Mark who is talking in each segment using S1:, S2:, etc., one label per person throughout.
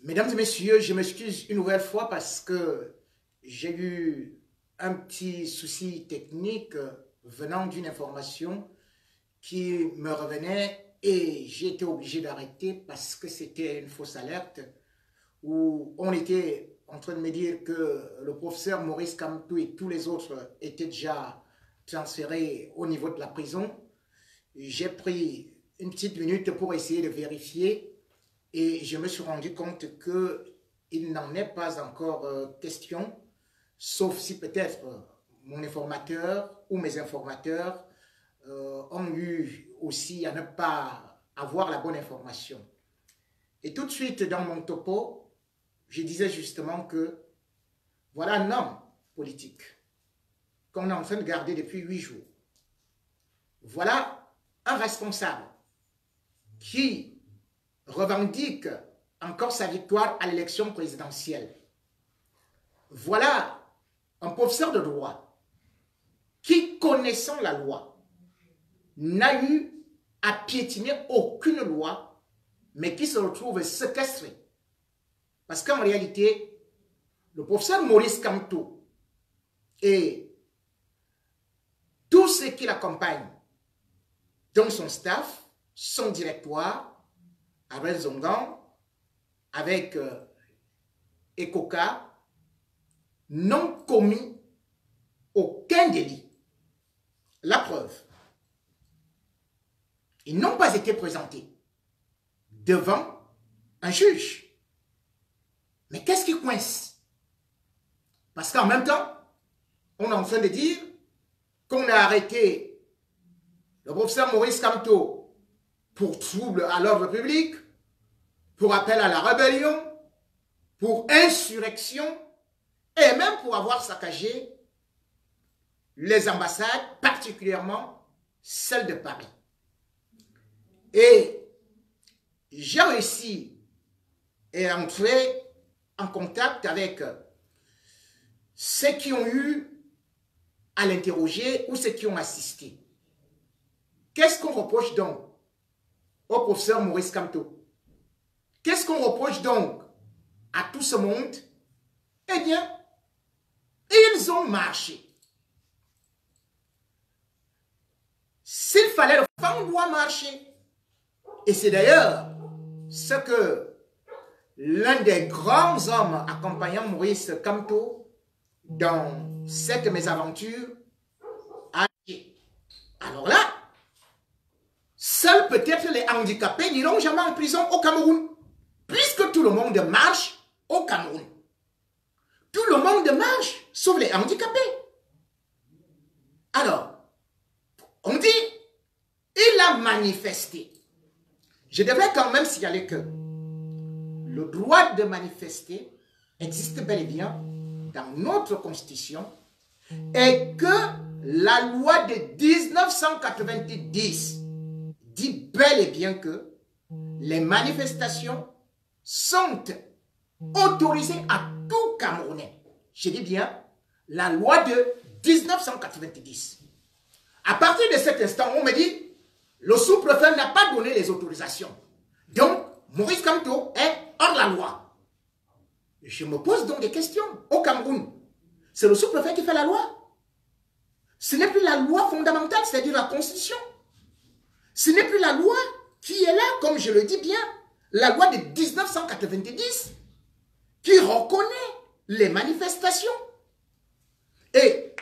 S1: Mesdames et messieurs, je m'excuse une nouvelle fois parce que j'ai eu un petit souci technique venant d'une information qui me revenait et j'ai été obligé d'arrêter parce que c'était une fausse alerte où on était en train de me dire que le professeur Maurice Kamto et tous les autres étaient déjà transférés au niveau de la prison. J'ai pris une petite minute pour essayer de vérifier et je me suis rendu compte qu'il n'en est pas encore question, sauf si peut-être mon informateur ou mes informateurs ont eu aussi à ne pas avoir la bonne information. Et tout de suite dans mon topo, je disais justement que voilà un homme politique qu'on est en train de garder depuis 8 jours. Voilà un responsable qui revendique encore sa victoire à l'élection présidentielle. Voilà un professeur de droit qui, connaissant la loi, n'a eu à piétiner aucune loi, mais qui se retrouve séquestré. Parce qu'en réalité, le professeur Maurice Kamto et tous ceux qui l'accompagnent, dont son staff, son directoire, avec Zongan, avec Ekoka, n'ont commis aucun délit. La preuve, ils n'ont pas été présentés devant un juge. Mais qu'est-ce qui coince? Parce qu'en même temps, on est en train de dire qu'on a arrêté le professeur Maurice Kamto pour trouble à l'ordre public, pour appel à la rébellion, pour insurrection, et même pour avoir saccagé les ambassades, particulièrement celle de Paris. Et j'ai réussi à entrer en contact avec ceux qui ont eu à l'interroger ou ceux qui ont assisté. Qu'est-ce qu'on reproche donc au professeur Maurice Kamto? Qu'est-ce qu'on reproche donc à tout ce monde? Eh bien, ils ont marché. S'il fallait le faire, on doit marcher. Et c'est d'ailleurs ce que l'un des grands hommes accompagnant Maurice Kamto dans cette mésaventure a dit. Alors là, seuls peut-être les handicapés n'iront jamais en prison au Cameroun, puisque tout le monde marche au Cameroun. Tout le monde marche, sauf les handicapés. Alors, on dit, il a manifesté. Je devrais quand même signaler que le droit de manifester existe bel et bien dans notre constitution et que la loi de 1990 dit bel et bien que les manifestations sont autorisées à tout Camerounais. Je dis bien la loi de 1990. À partir de cet instant, on me dit le sous-préfet n'a pas donné les autorisations. Donc, Maurice Kamto est hors la loi. Je me pose donc des questions. Au Cameroun, c'est le sous-préfet qui fait la loi. Ce n'est plus la loi fondamentale, c'est-à-dire la Constitution. Ce n'est plus la loi qui est là, comme je le dis bien, la loi de 1990 qui reconnaît les manifestations. Et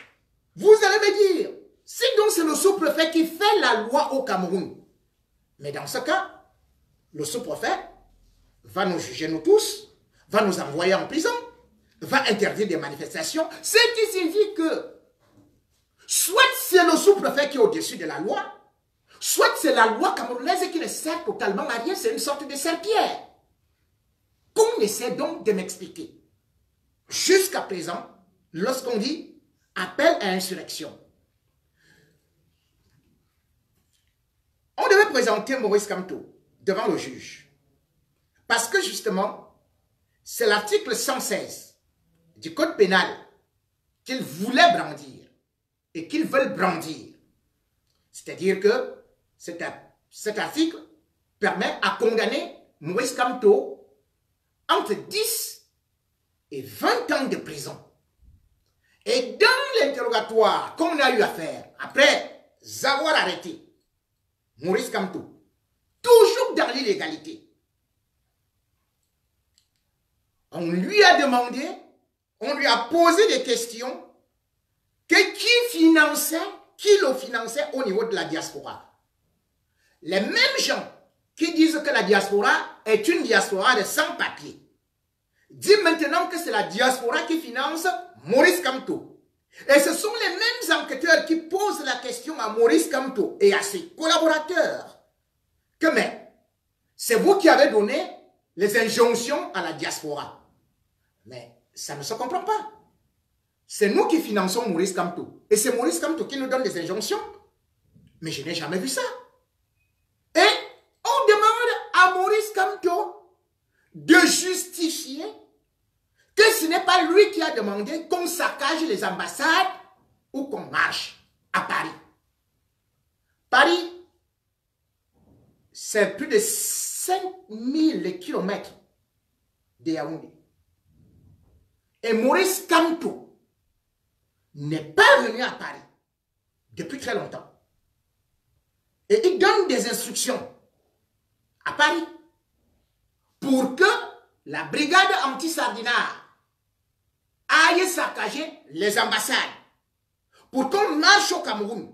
S1: vous allez me dire, si donc c'est le sous-préfet qui fait la loi au Cameroun, mais dans ce cas, le sous-préfet va nous juger nous tous, va nous envoyer en prison, va interdire des manifestations, ce qui signifie que soit c'est le sous-préfet qui est au-dessus de la loi, soit c'est la loi camerounaise qui ne sert totalement à rien, c'est une sorte de serpillère. Qu'on essaie donc de m'expliquer. Jusqu'à présent, lorsqu'on dit appel à insurrection, on devait présenter Maurice Kamto devant le juge. Parce que justement, c'est l'article 116 du code pénal qu'ils voulaient brandir et qu'ils veulent brandir. C'est-à-dire que cet article permet à condamner Maurice Kamto entre 10 et 20 ans de prison. Et dans l'interrogatoire qu'on a eu à faire, après avoir arrêté Maurice Kamto, toujours dans l'illégalité, on lui a demandé, on lui a posé des questions que qui le finançait au niveau de la diaspora. Les mêmes gens qui disent que la diaspora est une diaspora de sans-papiers disent maintenant que c'est la diaspora qui finance Maurice Kamto. Et ce sont les mêmes enquêteurs qui posent la question à Maurice Kamto et à ses collaborateurs que mais c'est vous qui avez donné les injonctions à la diaspora. Mais ça ne se comprend pas. C'est nous qui finançons Maurice Kamto. Et c'est Maurice Kamto qui nous donne des injonctions. Mais je n'ai jamais vu ça. Et on demande à Maurice Kamto de justifier que ce n'est pas lui qui a demandé qu'on saccage les ambassades ou qu'on marche à Paris. Paris, c'est plus de 5000 kilomètres de Yaoundé. Et Maurice Kamto n'est pas venu à Paris depuis très longtemps. Et il donne des instructions à Paris pour que la brigade anti-sardinat aille saccager les ambassades, pour qu'on marche au Cameroun,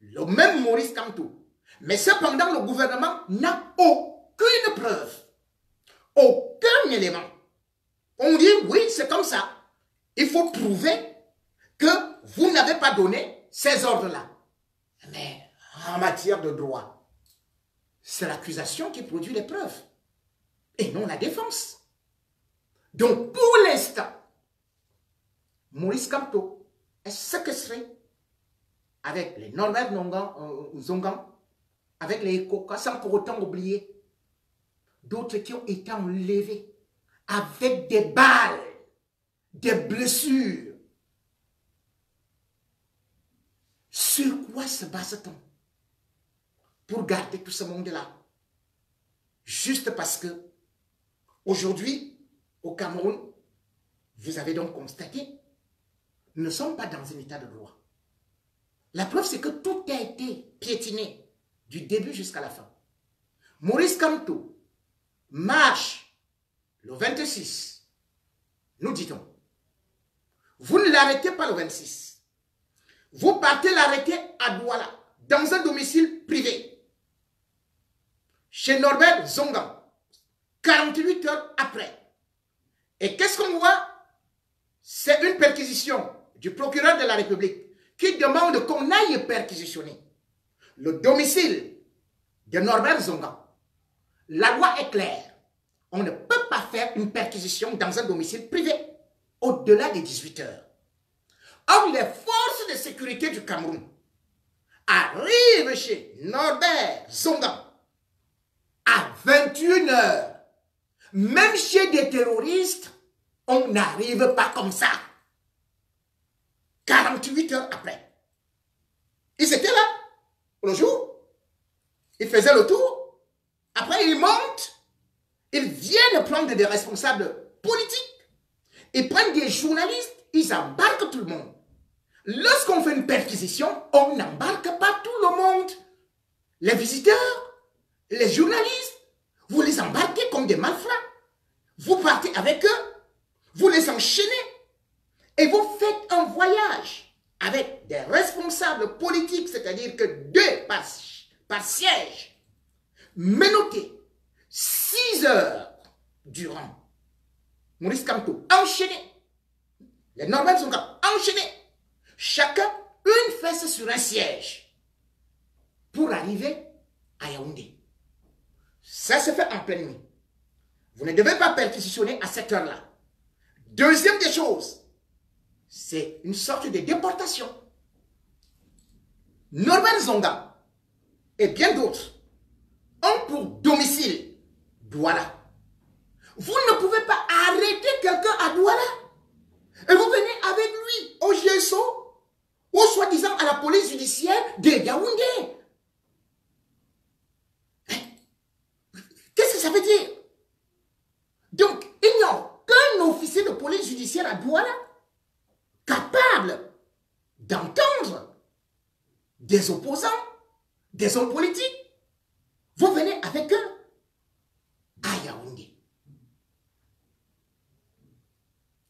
S1: le même Maurice Kamto. Mais cependant, le gouvernement n'a aucune preuve, aucun élément. On dit, oui, c'est comme ça. Il faut prouver que vous n'avez pas donné ces ordres-là. Mais en matière de droit, c'est l'accusation qui produit les preuves et non la défense. Donc, pour l'instant, Maurice Kamto est séquestré avec les Norbert Zongan, avec les Koka, sans pour autant oublier d'autres qui ont été enlevés avec des balles, des blessures. Sur quoi se base-t-on pour garder tout ce monde-là? Juste parce que aujourd'hui, au Cameroun, vous avez donc constaté, nous ne sommes pas dans un état de droit. La preuve, c'est que tout a été piétiné du début jusqu'à la fin. Maurice Kamto marche le 26, nous dit-on. Vous ne l'arrêtez pas le 26. Vous partez l'arrêter à Douala, dans un domicile privé, chez Norbert Zongan, 48 heures après. Et qu'est-ce qu'on voit? C'est une perquisition du procureur de la République qui demande qu'on aille perquisitionner le domicile de Norbert Zongan. La loi est claire. On ne peut pas faire une perquisition dans un domicile privé au-delà des 18 heures. Or, les forces de sécurité du Cameroun arrivent chez Norbert Zongan à 21 heures. Même chez des terroristes, on n'arrive pas comme ça. 48 heures après. Ils étaient là, le jour. Ils faisaient le tour. Après, ils montent. Ils viennent prendre des responsables politiques. Ils prennent des journalistes. Ils embarquent tout le monde. Lorsqu'on fait une perquisition, on n'embarque pas tout le monde. Les visiteurs, les journalistes, vous les embarquez comme des malfrats. Vous partez avec eux, vous les enchaînez et vous faites un voyage avec des responsables politiques, c'est-à-dire que 2 par siège, menottés 6 heures durant. Maurice Kamto enchaîné. Les Normands sont enchaînés. Chacun une fesse sur un siège pour arriver à Yaoundé. Ça se fait en pleine nuit. Vous ne devez pas perquisitionner à cette heure-là. Deuxième des choses, c'est une sorte de déportation. Norbert Zongan et bien d'autres ont pour domicile Douala. Vous ne pouvez pas arrêter quelqu'un à Douala et vous venez avec lui au GSO ou soi-disant à la police judiciaire de Yaoundé. Qu'est-ce que ça veut dire? Donc, il officiel à Douala, capable d'entendre des opposants, des hommes politiques. Vous venez avec eux à Yaoundé.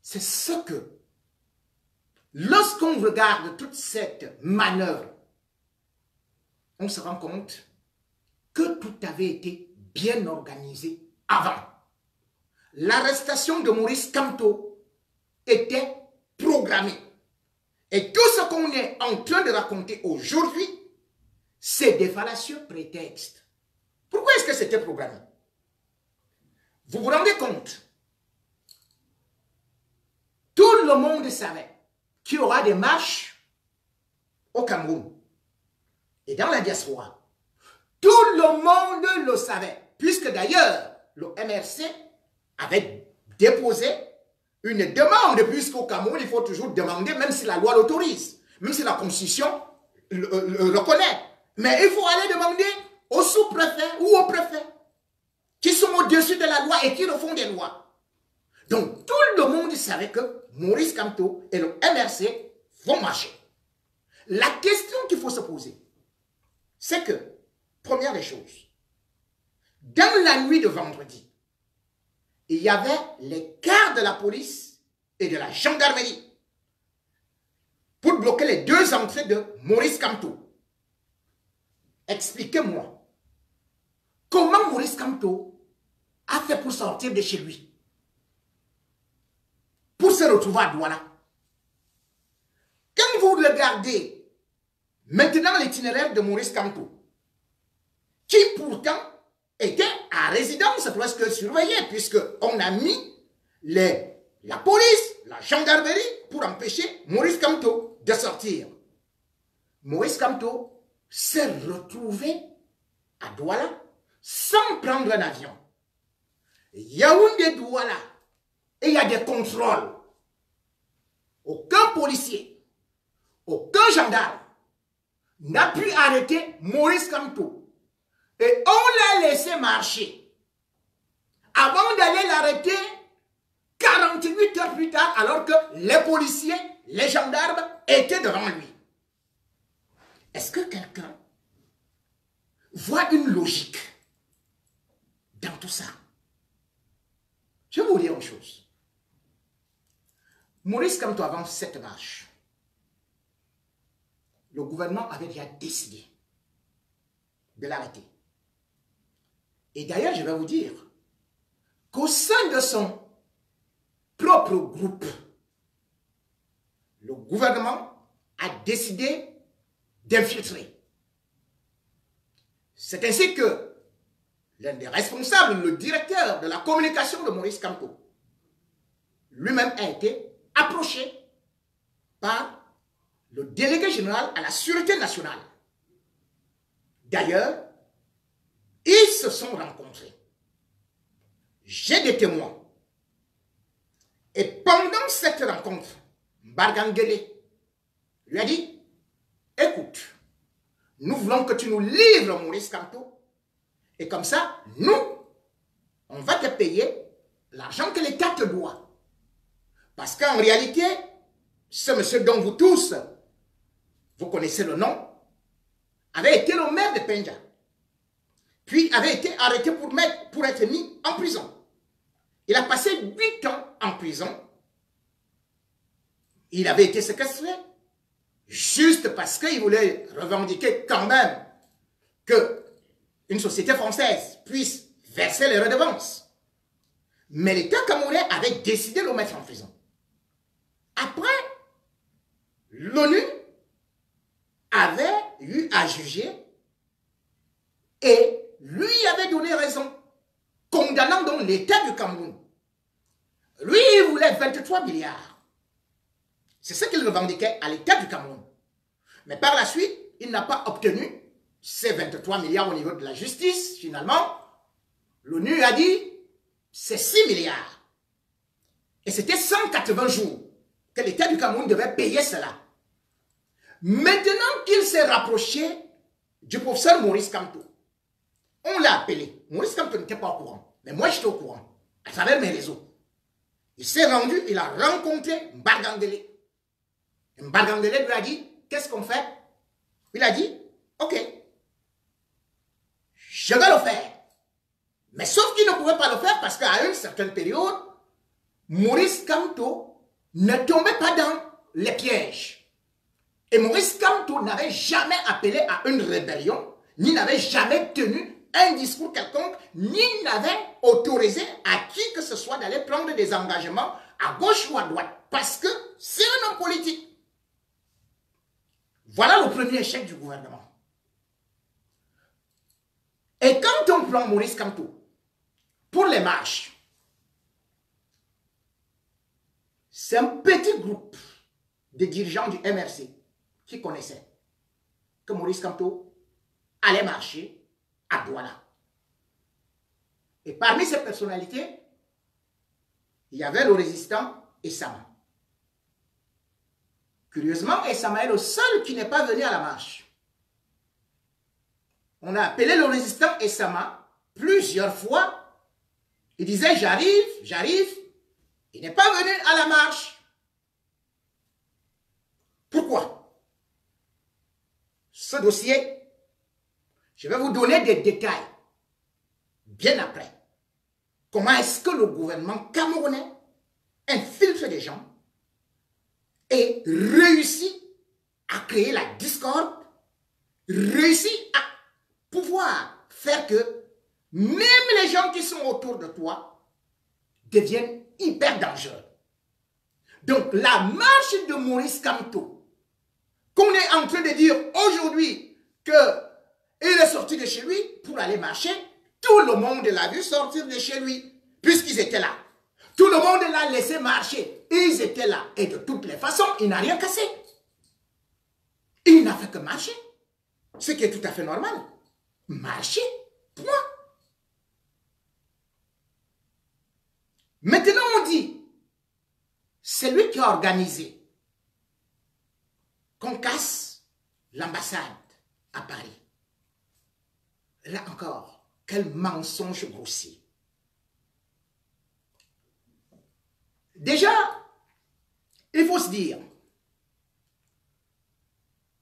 S1: C'est ce que, lorsqu'on regarde toute cette manœuvre, on se rend compte que tout avait été bien organisé avant. L'arrestation de Maurice Kamto était programmée. Et tout ce qu'on est en train de raconter aujourd'hui, c'est des fallacieux prétextes. Pourquoi est-ce que c'était programmé? Vous vous rendez compte? Tout le monde savait qu'il y aura des marches au Cameroun et dans la diaspora. Tout le monde le savait, puisque d'ailleurs, le MRC avait déposé une demande, puisqu'au Cameroun, il faut toujours demander, même si la loi l'autorise, même si la Constitution le reconnaît. Mais il faut aller demander aux sous-préfets ou aux préfets, qui sont au-dessus de la loi et qui refont des lois. Donc, tout le monde savait que Maurice Kamto et le MRC vont marcher. La question qu'il faut se poser, c'est que, première des choses, dans la nuit de vendredi, il y avait les cars de la police et de la gendarmerie pour bloquer les deux entrées de Maurice Kamto. Expliquez-moi, comment Maurice Kamto a fait pour sortir de chez lui, pour se retrouver à Douala? Quand vous regardez maintenant l'itinéraire de Maurice Kamto, qui pourtant était à résidence presque surveillée, puisqu'on a mis la police, la gendarmerie pour empêcher Maurice Kamto de sortir. Maurice Kamto s'est retrouvé à Douala sans prendre un avion. Yaoundé-Douala, et il y a des contrôles. Aucun policier, aucun gendarme n'a pu arrêter Maurice Kamto. Et on l'a laissé marcher. Avant d'aller l'arrêter, 48 heures plus tard, alors que les policiers, les gendarmes étaient devant lui. Est-ce que quelqu'un voit une logique dans tout ça? Je vais vous dire une chose. Maurice Kamto, avant cette marche, le gouvernement avait déjà décidé de l'arrêter. Et d'ailleurs, je vais vous dire qu'au sein de son propre groupe, le gouvernement a décidé d'infiltrer. C'est ainsi que l'un des responsables, le directeur de la communication de Maurice Kamto, lui-même a été approché par le délégué général à la Sûreté nationale. D'ailleurs, ils se sont rencontrés. J'ai des témoins. Et pendant cette rencontre, Mbargangele lui a dit, écoute, nous voulons que tu nous livres Maurice Kamto. Et comme ça, nous, on va te payer l'argent que l'État te doit. Parce qu'en réalité, ce monsieur dont vous tous, vous connaissez le nom, avait été le maire de Penja. Puis avait été arrêté pour être mis en prison. Il a passé 8 ans en prison. Il avait été séquestré. Juste parce qu'il voulait revendiquer quand même qu'une société française puisse verser les redevances. Mais l'État camerounais avait décidé de le mettre en prison. Après, l'ONU avait eu à juger et lui avait donné raison, condamnant donc l'État du Cameroun. Lui, il voulait 23 milliards. C'est ce qu'il revendiquait à l'État du Cameroun. Mais par la suite, il n'a pas obtenu ces 23 milliards au niveau de la justice. Finalement, l'ONU a dit, c'est 6 milliards. Et c'était 180 jours que l'État du Cameroun devait payer cela. Maintenant qu'il s'est rapproché du professeur Maurice Kamto, on l'a appelé. Maurice Kamto n'était pas au courant. Mais moi, j'étais au courant, à travers mes réseaux. Il s'est rendu, il a rencontré Mbargangele. Mbargangele lui a dit, qu'est-ce qu'on fait? Il a dit, ok, je vais le faire. Mais sauf qu'il ne pouvait pas le faire parce qu'à une certaine période, Maurice Kamto ne tombait pas dans les pièges. Et Maurice Kamto n'avait jamais appelé à une rébellion, ni n'avait jamais tenu un discours quelconque, ni n'avait autorisé à qui que ce soit d'aller prendre des engagements à gauche ou à droite. Parce que c'est un homme politique. Voilà le premier échec du gouvernement. Et quand on prend Maurice Kamto pour les marches, c'est un petit groupe de dirigeants du MRC qui connaissaient que Maurice Kamto allait marcher à Douala. Et parmi ces personnalités, il y avait le résistant Essama. Curieusement, Essama est le seul qui n'est pas venu à la marche. On a appelé le résistant Essama plusieurs fois. Il disait, j'arrive, j'arrive. Il n'est pas venu à la marche. Pourquoi? Ce dossier, je vais vous donner des détails bien après. Comment est-ce que le gouvernement camerounais infiltre des gens et réussit à créer la discorde, réussit à pouvoir faire que même les gens qui sont autour de toi deviennent hyper dangereux. Donc la marche de Maurice Kamto, qu'on est en train de dire aujourd'hui qu'il est sorti de chez lui pour aller marcher, tout le monde l'a vu sortir de chez lui, puisqu'ils étaient là. Tout le monde l'a laissé marcher. Ils étaient là. Et de toutes les façons, il n'a rien cassé. Il n'a fait que marcher. Ce qui est tout à fait normal. Marcher. Point. Maintenant, on dit, c'est lui qui a organisé qu'on casse l'ambassade à Paris. Là encore, quel mensonge grossier. Déjà, il faut se dire,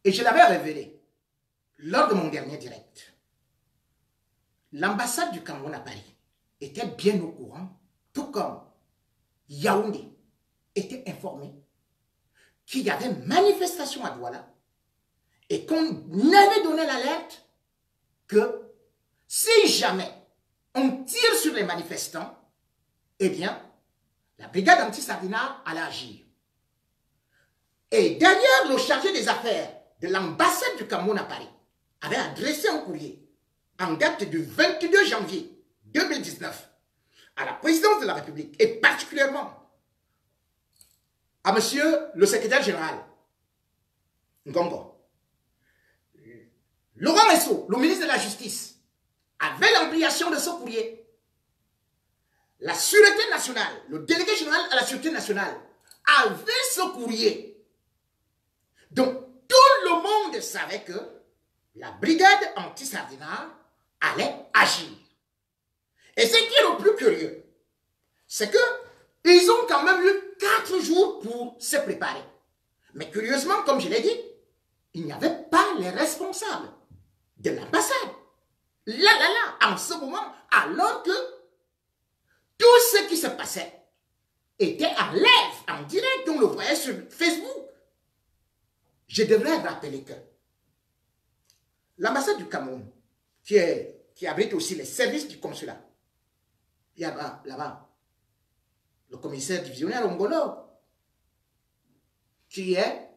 S1: et je l'avais révélé lors de mon dernier direct, l'ambassade du Cameroun à Paris était bien au courant, tout comme Yaoundé était informé qu'il y avait manifestation à Douala et qu'on avait donné l'alerte que si jamais on tire sur les manifestants, eh bien, la brigade anti-Sardinat allait agir. Et d'ailleurs, le chargé des affaires de l'ambassade du Cameroun à Paris avait adressé un courrier en date du 22 janvier 2019 à la présidence de la République et particulièrement à monsieur le secrétaire général Ngongo. Laurent Esso, le ministre de la Justice, avait l'ampliation de ce courrier. La Sûreté nationale, le délégué général à la Sûreté nationale, avait ce courrier. Donc, tout le monde savait que la brigade anti-Sardinat allait agir. Et ce qui est le plus curieux, c'est qu'ils ont quand même eu 4 jours pour se préparer. Mais curieusement, comme je l'ai dit, il n'y avait pas les responsables de l'ambassade. Là, en ce moment, alors que tout ce qui se passait était en live, en direct, on le voyait sur Facebook. Je devrais rappeler que l'ambassade du Cameroun, qui abrite aussi les services du consulat, il y a là-bas le commissaire divisionnaire Ongolo, qui est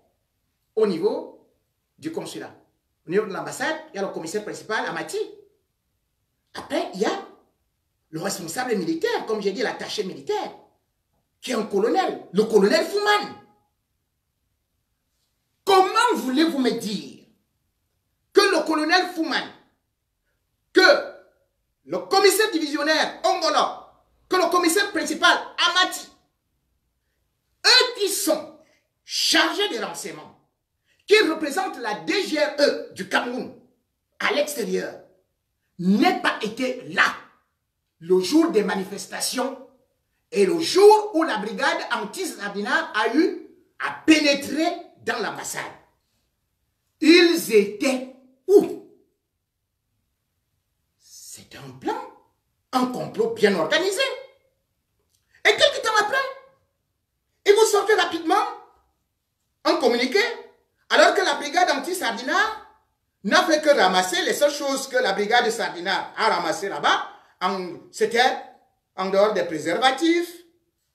S1: au niveau du consulat. Au niveau de l'ambassade, il y a le commissaire principal, Amati. Après, il y a le responsable militaire, comme j'ai dit, l'attaché militaire, qui est un colonel, le colonel Fouman. Comment voulez-vous me dire que le colonel Fouman, que le commissaire divisionnaire Ongolo, que le commissaire principal Amati, eux qui sont chargés des renseignements, qui représentent la DGRE du Cameroun à l'extérieur, n'aient pas été là le jour des manifestations Et le jour où la brigade anti-Sardinat a eu à pénétrer dans l'ambassade, ils étaient où? C'était un plan, un complot bien organisé. Et quelques temps après, ils vous sortent rapidement un communiqué, alors que la brigade anti-Sardinat n'a fait que ramasser les seules choses que la brigade de Sardinat a ramassées là-bas. C'était en dehors des préservatifs,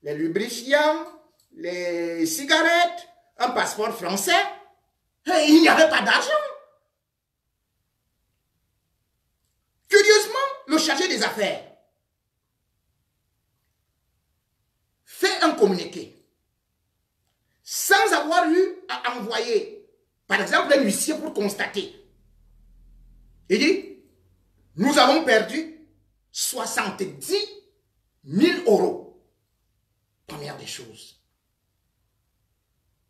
S1: les lubrifiants, les cigarettes, un passeport français. Et il n'y avait pas d'argent. Curieusement, le chargé des affaires fait un communiqué sans avoir eu à envoyer, par exemple, un huissier pour constater. Il dit, nous avons perdu 70 000 euros. Première des choses.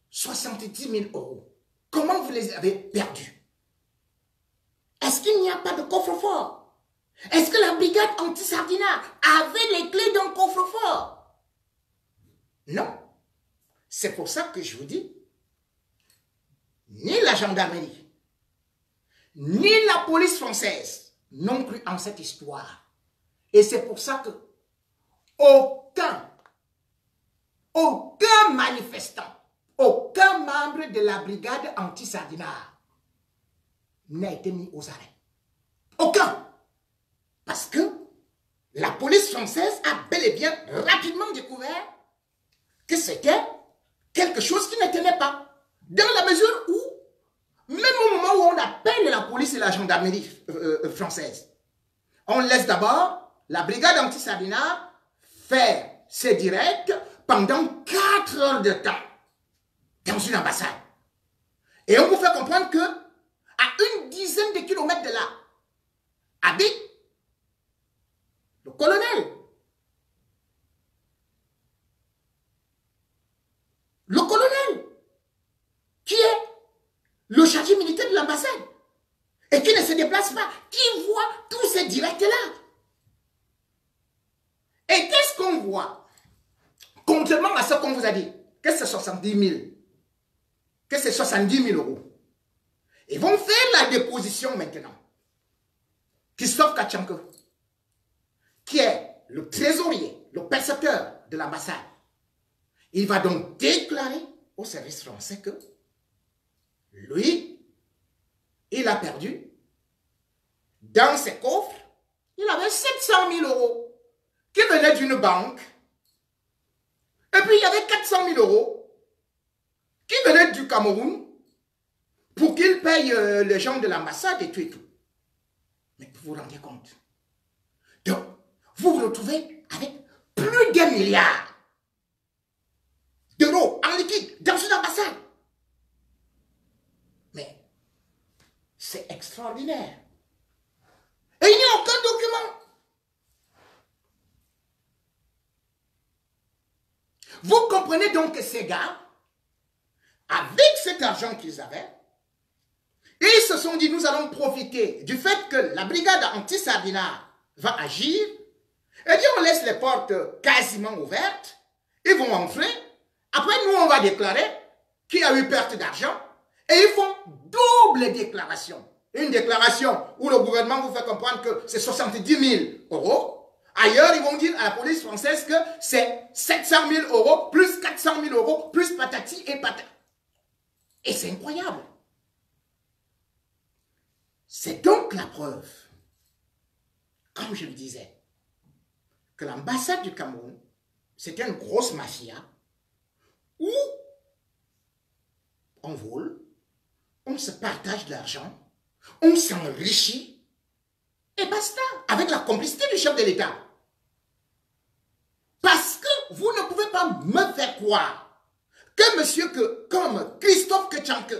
S1: 70 000 euros. Comment vous les avez perdus? Est-ce qu'il n'y a pas de coffre-fort? Est-ce que la brigade anti-Sardinat avait les clés d'un coffre-fort? Non. C'est pour ça que je vous dis, ni la gendarmerie, ni la police française n'ont cru en cette histoire. Et c'est pour ça que aucun manifestant, aucun membre de la brigade anti-Sardinat n'a été mis aux arrêts. Aucun. Parce que la police française a bel et bien rapidement découvert que c'était quelque chose qui ne tenait pas. Dans la mesure où, même au moment où on appelle la police et la gendarmerie française, on laisse d'abord la brigade anti-Sardinat faire ses directs pendant 4 heures de temps dans une ambassade. Et on vous fait comprendre que à une dizaine de kilomètres de là, habite le colonel. Le colonel, qui est le chargé militaire de l'ambassade, et qui ne se déplace pas, qui voit tous ces directs-là. Et qu'est-ce qu'on voit? Contrairement à ce qu'on vous a dit, que c'est 70 000, que c'est 70 000 euros. Ils vont faire la déposition maintenant. Christophe Kachanko, qui est le trésorier, le percepteur de l'ambassade, il va donc déclarer au service français que lui, il a perdu dans ses coffres, il avait 700 000 euros qui venaient d'une banque. Et puis il y avait 400 000 euros qui venaient du Cameroun pour qu'il paye les gens de l'ambassade et tout et tout. Mais vous vous rendez compte? Donc, vous vous retrouvez avec plus d'1 milliard d'euros en liquide dans une ambassade. Mais c'est extraordinaire. Et il n'y a aucun document. Vous comprenez donc que ces gars, avec cet argent qu'ils avaient, ils se sont dit, nous allons profiter du fait que la brigade anti-Sardinat va agir. Eh bien, on laisse les portes quasiment ouvertes. Ils vont entrer. Après, nous, on va déclarer qu'il y a eu perte d'argent. Et ils font double déclaration. Une déclaration où le gouvernement vous fait comprendre que c'est 70 000 euros. Ailleurs, ils vont dire à la police française que c'est 700 000 euros, plus 400 000 euros, plus patati et patata. Et c'est incroyable. C'est donc la preuve, comme je le disais, que l'ambassade du Cameroun, c'était une grosse mafia où on vole, on se partage de l'argent, on s'enrichit, et basta, avec la complicité du chef de l'État. Parce que vous ne pouvez pas me faire croire que monsieur comme Christophe Kachanko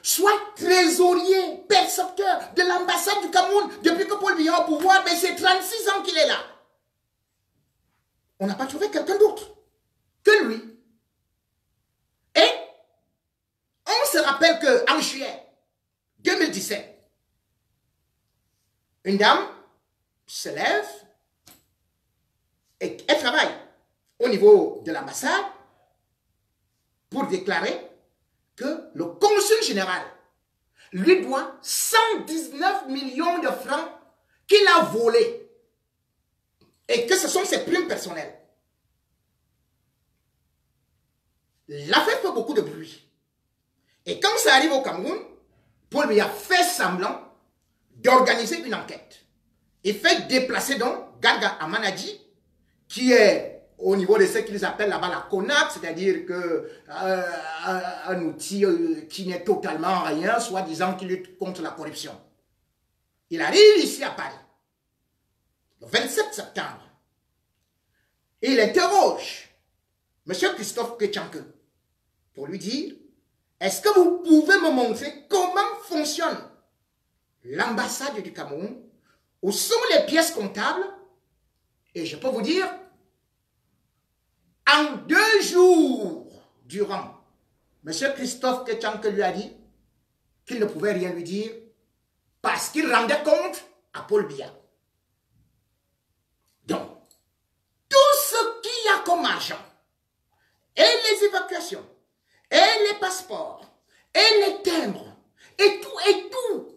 S1: soit trésorier, percepteur de l'ambassade du Cameroun depuis que Paul Biya est au pouvoir, mais c'est 36 ans qu'il est là. On n'a pas trouvé quelqu'un d'autre que lui. Et on se rappelle qu'en juillet 2017, une dame se lève et elle travaille au niveau de l'ambassade pour déclarer que le consul général lui doit 119 millions de francs qu'il a volés et que ce sont ses primes personnelles. L'affaire fait beaucoup de bruit. Et quand ça arrive au Cameroun, Paul Biya fait semblant d'organiser une enquête. Il fait déplacer donc Garga Amanadji, qui est au niveau de ce qu'ils appellent là-bas la CONAC, c'est-à-dire que un outil qui n'est totalement rien, soi-disant qui lutte contre la corruption. Il arrive ici à Paris, le 27 septembre, et il interroge M. Christophe Kétchanke pour lui dire: est-ce que vous pouvez me montrer comment fonctionne l'ambassade du Cameroun, où sont les pièces comptables? Et je peux vous dire, en 2 jours durant, M. Christophe Kétchanke lui a dit qu'il ne pouvait rien lui dire parce qu'il rendait compte à Paul Biya. Donc, tout ce qu'il y a comme argent, et les évacuations, et les passeports, et les timbres, et tout,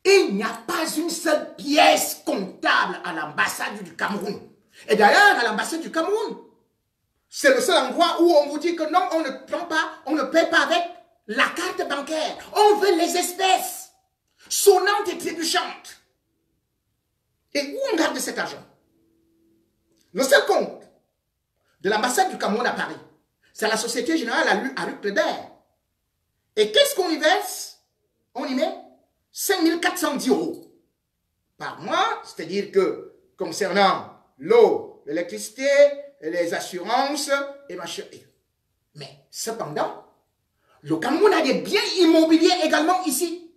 S1: il n'y a pas une seule pièce comptable à l'ambassade du Cameroun. Et d'ailleurs, à l'ambassade du Cameroun, c'est le seul endroit où on vous dit que non, on ne prend pas, on ne paie pas avec la carte bancaire. On veut les espèces sonnantes et trébuchantes. Et où on garde cet argent? Le seul compte de l'ambassade du Cameroun à Paris, c'est la Société Générale à Luc Lebert. Et qu'est-ce qu'on y verse? On y met 5 410 € par mois, c'est-à-dire que concernant l'eau, l'électricité, les assurances et machin. Mais cependant, le Cameroun a des biens immobiliers également ici,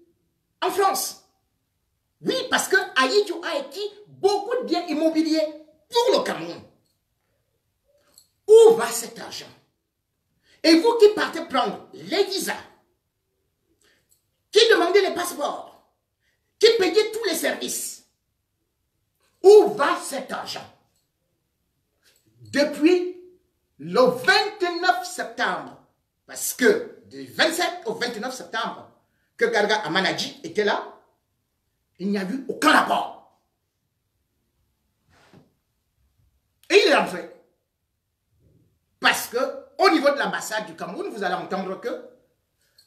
S1: en France. Oui, parce que Haïti a acquis beaucoup de biens immobiliers pour le Cameroun. Où va cet argent? Et vous qui partez prendre les visas, qui demandez les passeports, qui payez tous les services, où va cet argent? Depuis le 29 septembre, parce que du 27 au 29 septembre, que Garga Amanadji était là, il n'y a eu aucun rapport. Et il est rentré. Parce que au niveau de l'ambassade du Cameroun, vous allez entendre que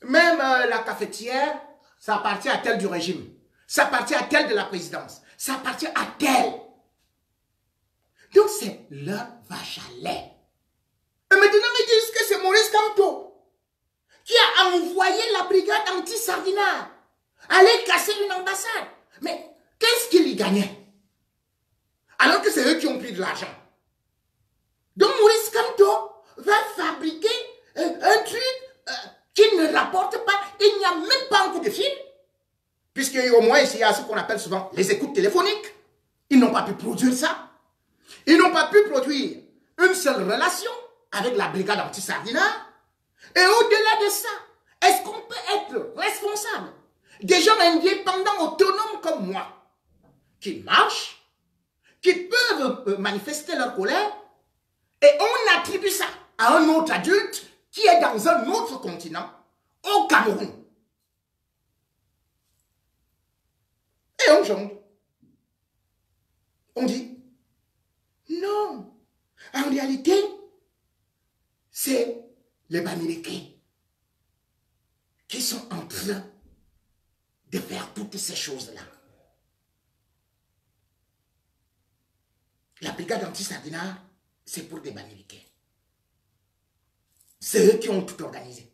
S1: même la cafetière, ça appartient à tel du régime. Ça appartient à tel de la présidence. Ça appartient à tel. Donc c'est leur vache à lait. Et maintenant, ils disent que c'est Maurice Kamto qui a envoyé la brigade anti-Sardinat aller casser une ambassade. Mais qu'est-ce qu'il y gagnait? Alors que c'est eux qui ont pris de l'argent. Donc Maurice Kamto va fabriquer un truc qui ne rapporte pas. Il n'y a même pas un coup de fil. Puisqu'au moins ici, il y a ce qu'on appelle souvent les écoutes téléphoniques. Ils n'ont pas pu produire ça. Ils n'ont pas pu produire une seule relation avec la brigade anti-Sardinat. Et au-delà de ça, est-ce qu'on peut être responsable des gens indépendants, autonomes comme moi, qui marchent, qui peuvent manifester leur colère, et on attribue ça à un autre adulte qui est dans un autre continent, au Cameroun. Et on jongle. On dit, non, en réalité, c'est les Bamileke qui sont en train de faire toutes ces choses-là. La brigade anti-Sardinat, c'est pour des Bamileke. C'est eux qui ont tout organisé.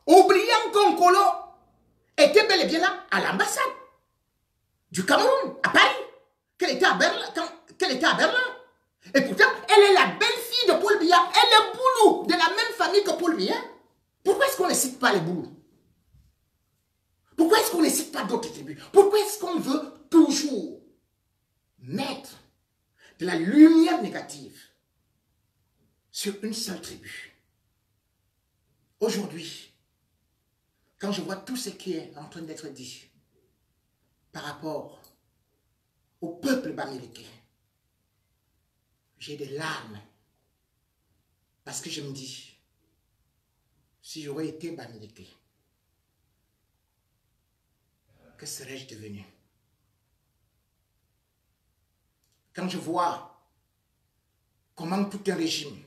S1: Oubliant qu'Onkolo était bel et bien là, à l'ambassade du Cameroun, à Paris, qu'elle était à Berlin. Et pourtant, elle est la belle-fille de Paul Biya. Elle est boulou de la même famille que Paul Biya. Pourquoi est-ce qu'on ne cite pas les boulous? Pourquoi est-ce qu'on ne cite pas d'autres tribus? Pourquoi est-ce qu'on veut toujours mettre de la lumière négative sur une seule tribu? Aujourd'hui, quand je vois tout ce qui est en train d'être dit par rapport au peuple bamileke, j'ai des larmes Parce que je me dis, si j'aurais été Bamileke, que serais-je devenu? Quand je vois comment tout un régime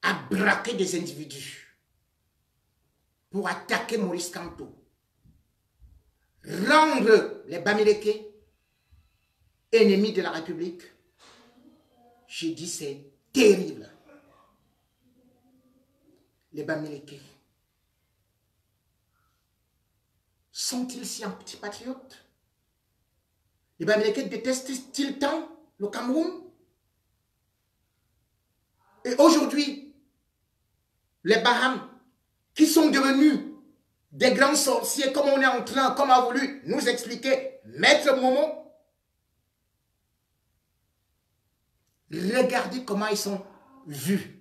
S1: a braqué des individus pour attaquer Maurice Kamto, rendre les Bamileke ennemis de la République, j'ai dit c'est terrible. Les Bamileke sont-ils si antipatriotes? Les Bamileke détestent-ils tant le Cameroun? Et aujourd'hui, les Baham, qui sont devenus des grands sorciers, comme on est en train, comme a voulu nous expliquer Maître Momo, regardez comment ils sont vus.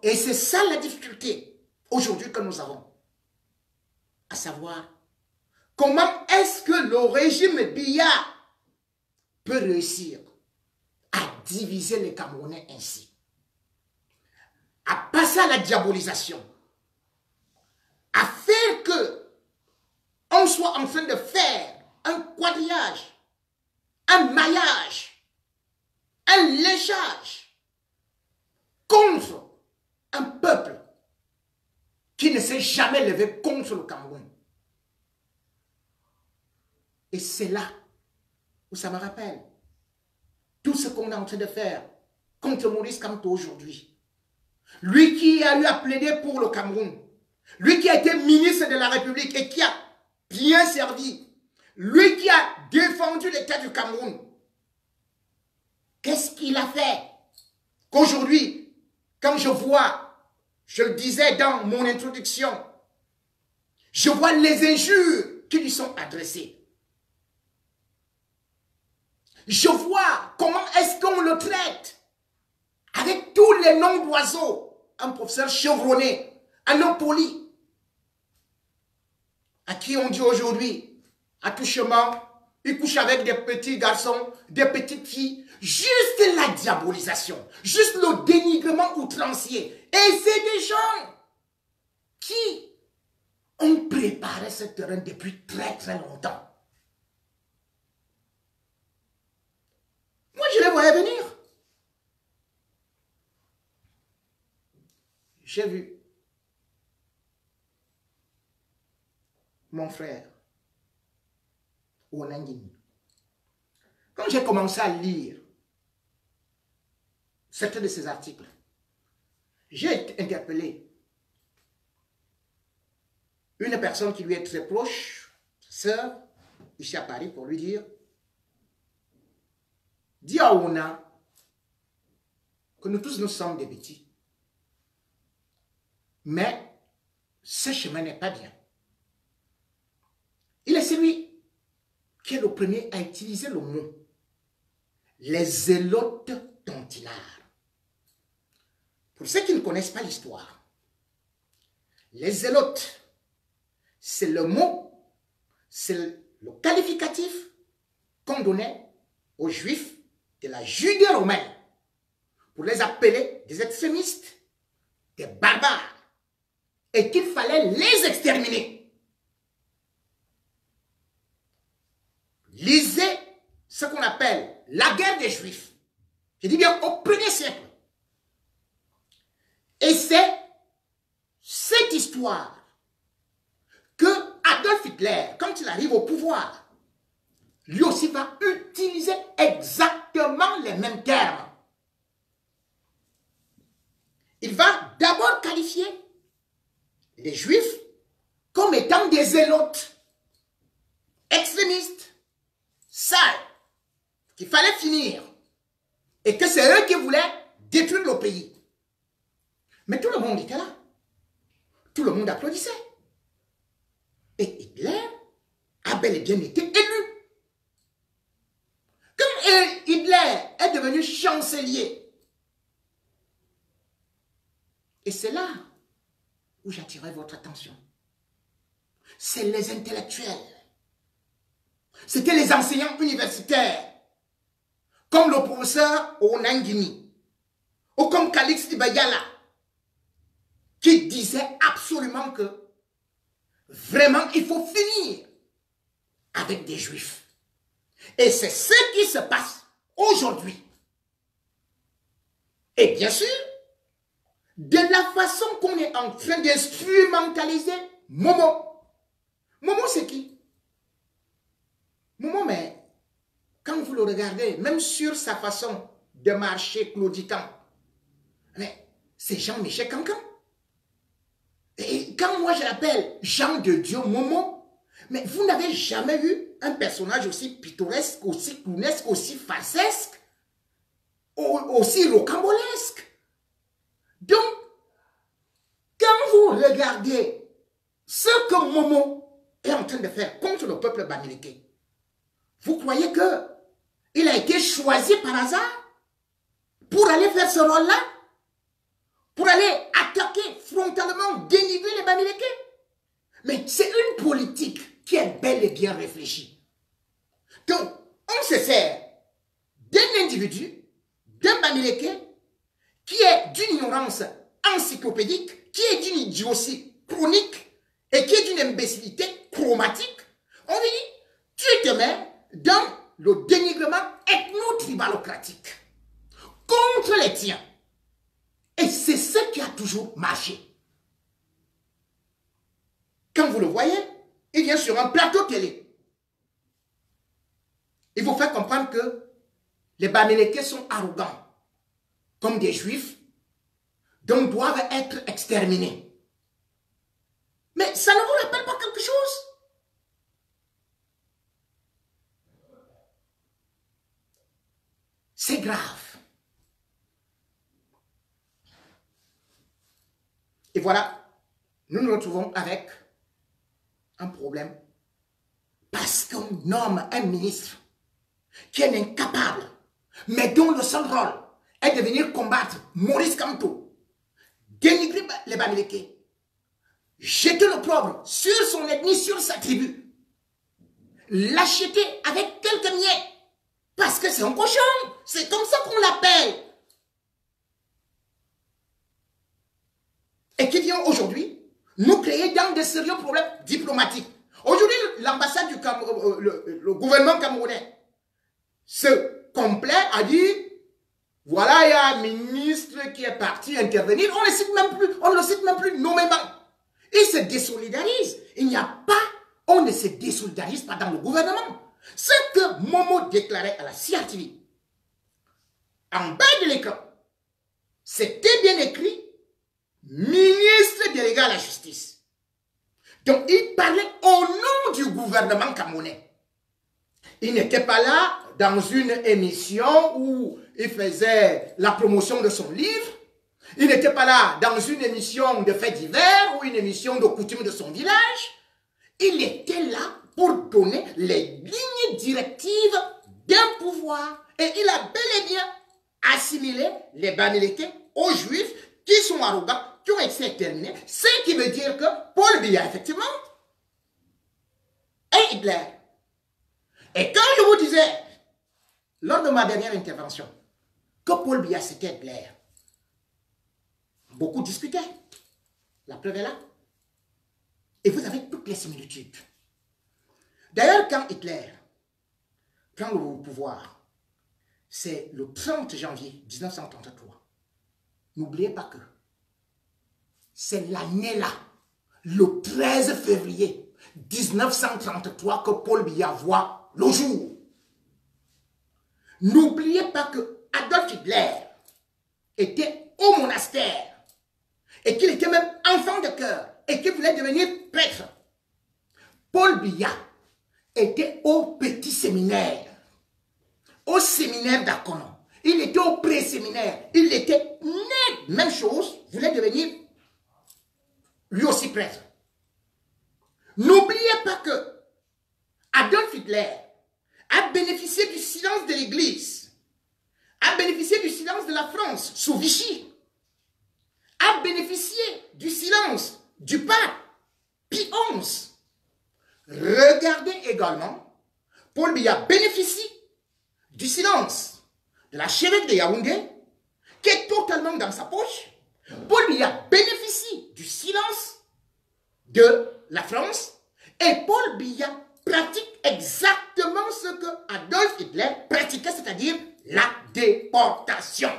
S1: Et c'est ça la difficulté aujourd'hui que nous avons. À savoir, comment est-ce que le régime Biya peut réussir à diviser les Camerounais ainsi, à passer à la diabolisation, à faire que on soit en train de faire un quadrillage, un maillage, un léchage contre un peuple qui ne s'est jamais levé contre le Cameroun. Et c'est là où ça me rappelle tout ce qu'on est en train de faire contre Maurice Kamto aujourd'hui. Lui qui a eu à plaider pour le Cameroun, lui qui a été ministre de la République et qui a bien servi, lui qui a défendu l'État du Cameroun, qu'est-ce qu'il a fait? Qu'aujourd'hui, quand je vois, je le disais dans mon introduction, je vois les injures qui lui sont adressées. Je vois comment est-ce qu'on le traite avec tous les noms d'oiseaux. Un professeur chevronné, un homme poli, à qui on dit aujourd'hui, à tout chemin, il couche avec des petits garçons, des petites filles. Juste la diabolisation, juste le dénigrement outrancier. Et c'est des gens qui ont préparé ce terrain depuis très très longtemps. Moi, je les voyais venir. J'ai vu mon frère, Onangini. Quand j'ai commencé à lire certains de ces articles, j'ai été interpellé. Une personne qui lui est très proche, sœur, ici à Paris, pour lui dire, dis à Ona que nous tous nous sommes des petits. Mais ce chemin n'est pas bien. Il est celui qui est le premier à utiliser le mot les zélotes tontinards. Pour ceux qui ne connaissent pas l'histoire, les zélotes, c'est le mot, c'est le qualificatif qu'on donnait aux Juifs de la Judée romaine pour les appeler des extrémistes, des barbares, et qu'il fallait les exterminer. Lisez ce qu'on appelle la guerre des Juifs. Je dis bien au 1er siècle. Et c'est cette histoire que Adolf Hitler, quand il arrive au pouvoir, lui aussi va utiliser exactement les mêmes termes. Il va d'abord qualifier les Juifs comme étant des zélotes, extrémistes, sales, qu'il fallait finir, et que c'est eux qui voulaient détruire le pays. Mais tout le monde était là. Tout le monde applaudissait. Et Hitler a bel et bien été élu. Quand Hitler est devenu chancelier, et c'est là où j'attirais votre attention, c'est les intellectuels. C'était les enseignants universitaires, comme le professeur Onangini, ou comme Calix Ibayala, qui disait absolument que vraiment il faut finir avec des juifs. Et c'est ce qui se passe aujourd'hui. Et bien sûr, de la façon qu'on est en train d'instrumentaliser Momo. Momo, c'est qui? Momo, mais quand vous le regardez, même sur sa façon de marcher claudiquant, mais c'est Jean-Michel Cancan. Et quand moi je l'appelle Jean de Dieu Momo, mais vous n'avez jamais vu un personnage aussi pittoresque, aussi clownesque, aussi farcesque, aussi rocambolesque. Donc, quand vous regardez ce que Momo est en train de faire contre le peuple bamileke, vous croyez qu'il a été choisi par hasard pour aller faire ce rôle-là? Pour aller attaquer frontalement, dénigrer les bamileke? Mais c'est une politique qui est bel et bien réfléchie. Donc, on se sert d'un individu, d'un bamileke, qui est d'une ignorance encyclopédique, qui est d'une idiotie chronique et qui est d'une imbécilité chromatique. On lui dit, tu te mets dans le dénigrement ethno-tribalocratique contre les tiens. Et c'est ce qui a toujours marché. Quand vous le voyez, il vient sur un plateau télé. Il vous fait comprendre que les Bamileke sont arrogants, comme des Juifs, donc doivent être exterminés. Mais ça ne vous rappelle pas quelque chose? C'est grave. Et voilà, nous nous retrouvons avec un problème parce qu'on nomme un ministre qui est incapable, mais dont le seul rôle est de venir combattre Maurice Kamto, dénigrer les Bamileke, jeter l'opprobre sur son ethnie, sur sa tribu, l'acheter avec quelques miettes, parce que c'est un cochon, c'est comme ça qu'on l'appelle. Et qui vient aujourd'hui nous créer dans de sérieux problèmes diplomatiques. Aujourd'hui, l'ambassade du Cameroun, le gouvernement camerounais se complaît à dire, voilà, il y a un ministre qui est parti intervenir, on ne le cite même plus nommément. Il se désolidarise. Il n'y a pas, on ne se désolidarise pas dans le gouvernement. Ce que Momo déclarait à la CRTV, en bas de l'écran, c'était bien écrit, ministre délégué à la justice. Donc, il parlait au nom du gouvernement camerounais. Il n'était pas là dans une émission où il faisait la promotion de son livre. Il n'était pas là dans une émission de faits divers ou une émission de coutumes de son village. Il était là pour donner les lignes directives d'un pouvoir. Et il a bel et bien assimilé les Bamileke aux Juifs qui sont arrogants, qui ont été exterminés. Ce qui veut dire que Paul Biya, effectivement, est Hitler. Et quand je vous disais, lors de ma dernière intervention, que Paul Biya c'était Hitler, beaucoup discutaient. La preuve est là. Et vous avez toutes les similitudes. D'ailleurs, quand Hitler prend le pouvoir, c'est le 30 janvier 1933. N'oubliez pas que c'est l'année-là, le 13 février 1933, que Paul Biya voit le jour. N'oubliez pas que Adolf Hitler était au monastère et qu'il était même enfant de cœur et qu'il voulait devenir prêtre. Paul Biya était au petit séminaire, au séminaire d'Akono. Il était au pré-séminaire. Il était né, même chose, voulait devenir lui aussi prêtre. N'oubliez pas que Adolf Hitler a bénéficié du silence de l'Église, a bénéficié du silence de la France sous Vichy, a bénéficié du silence du pape Pie XI. Regardez également, Paul Biya bénéficie du silence de l'archevêque de Yaoundé, qui est totalement dans sa poche. Paul Biya bénéficie du silence de la France et Paul Biya pratique exactement ce que Adolf Hitler pratiquait, c'est-à-dire la déportation.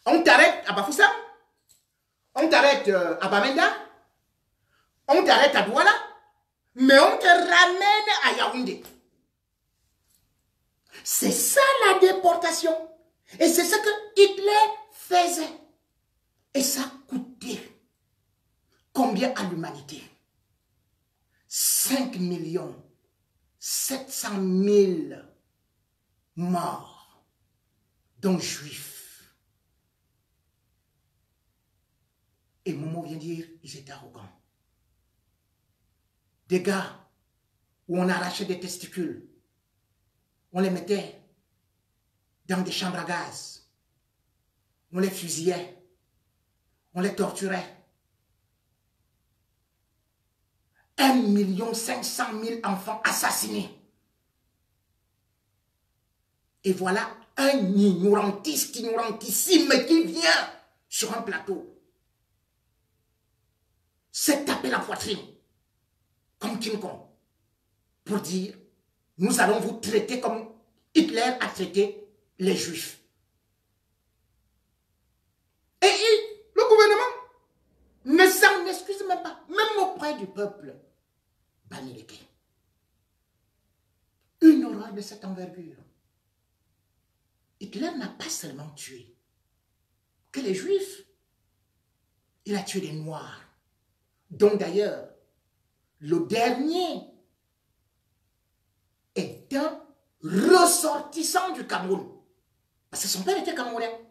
S1: On t'arrête à Bafoussam, on t'arrête à Bamenda, on t'arrête à Douala, mais on te ramène à Yaoundé. C'est ça la déportation. Et c'est ce que Hitler faisait. Et ça coûtait combien à l'humanité? 5 700 000 morts, dont juifs. Et Momo vient dire, ils étaient arrogants. Des gars où on arrachait des testicules, on les mettait dans des chambres à gaz, on les fusillait, on les torturait. 1 500 000 enfants assassinés. Et voilà un ignorantissime qui vient sur un plateau se taper la poitrine comme King Kong pour dire nous allons vous traiter comme Hitler a traité les Juifs. Et le gouvernement ne s'en excuse même pas, même auprès du peuple bamileke. Une horreur de cette envergure. Hitler n'a pas seulement tué que les Juifs, il a tué des Noirs, dont d'ailleurs le dernier est un ressortissant du Cameroun. Parce que son père était camerounais.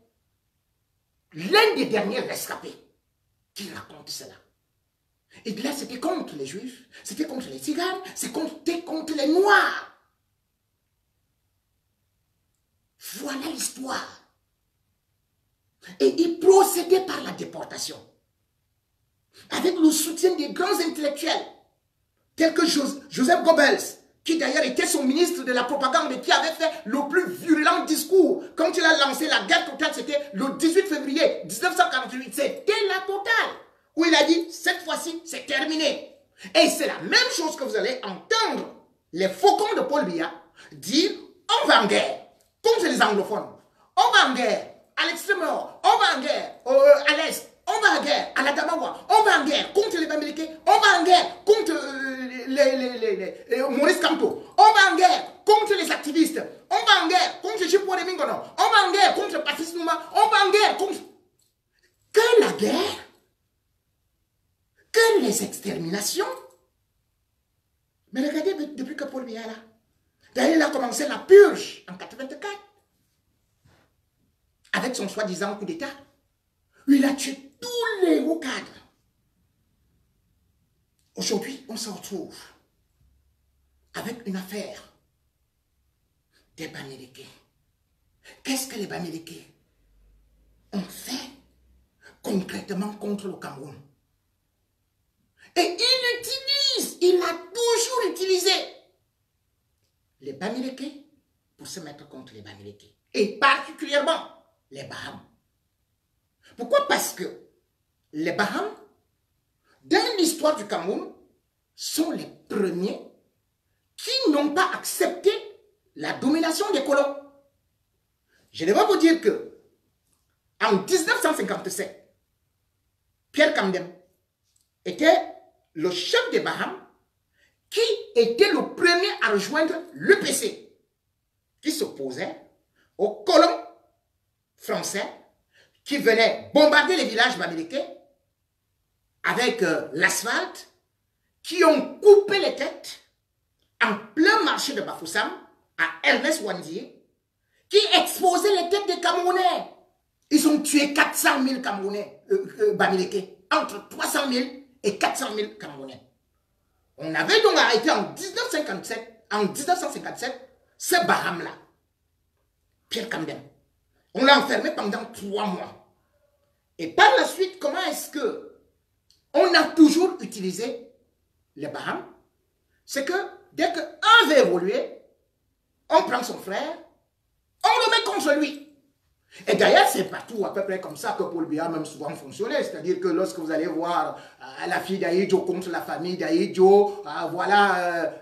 S1: L'un des derniers rescapés qui raconte cela. Hitler, c'était contre les Juifs, c'était contre les Tziganes, c'était contre les Noirs. Voilà l'histoire. Et il procédait par la déportation. Avec le soutien des grands intellectuels, tels que Joseph Goebbels, qui d'ailleurs était son ministre de la propagande et qui avait fait le plus virulent discours. Quand il a lancé la guerre totale, c'était le 18 février 1948. C'était la totale. Où il a dit, cette fois-ci, c'est terminé. Et c'est la même chose que vous allez entendre les faucons de Paul Biya dire, on va en guerre contre les anglophones. On va en guerre à l'extrême nord. On va en guerre à l'est. On va en guerre à la Damawa. On va en guerre contre les Bamileke. On va en guerre contre Maurice Kamto. On va en guerre contre les activistes. On va en guerre contre Chipo de Mingono. On va en guerre contre Patrice Nouma. On va en guerre contre... Que la guerre, que les exterminations. Mais regardez depuis que Paul Biya est là. D'ailleurs, il a commencé la purge en 1984. Avec son soi-disant coup d'État. Il a tué tous les hauts cadres. Aujourd'hui, on se retrouve avec une affaire des Bamileke. Qu'est-ce que les Bamileke ont fait concrètement contre le Cameroun? Et il a toujours utilisé les Bamileke pour se mettre contre les Bamileke. Et particulièrement les Baham. Pourquoi? Parce que les Baham, dans l'histoire du Cameroun, sont les premiers qui n'ont pas accepté la domination des colons. Je devrais vous dire que en 1957, Pierre Camden était le chef des Baham qui était le premier à rejoindre l'UPC, qui s'opposait aux colons français qui venaient bombarder les villages bamileke avec l'asphalte, qui ont coupé les têtes en plein marché de Bafoussam à Ernest Wandier, qui exposaient les têtes des Camerounais. Ils ont tué 400 000 Camerounais bamileke, entre 300 000 et 400 000 Camerounais. On avait donc arrêté en 1957 ce Baham-là, Pierre Camden. On l'a enfermé pendant 3 mois. Et par la suite, comment est-ce que on a toujours utilisé les Baham? C'est que dès qu'un veut évoluer, on prend son frère, on le met contre lui. Et d'ailleurs, c'est partout à peu près comme ça que Paul Biya a même souvent fonctionné. C'est-à-dire que lorsque vous allez voir la fille d'Aïdjo contre la famille d'Aïdjo, voilà,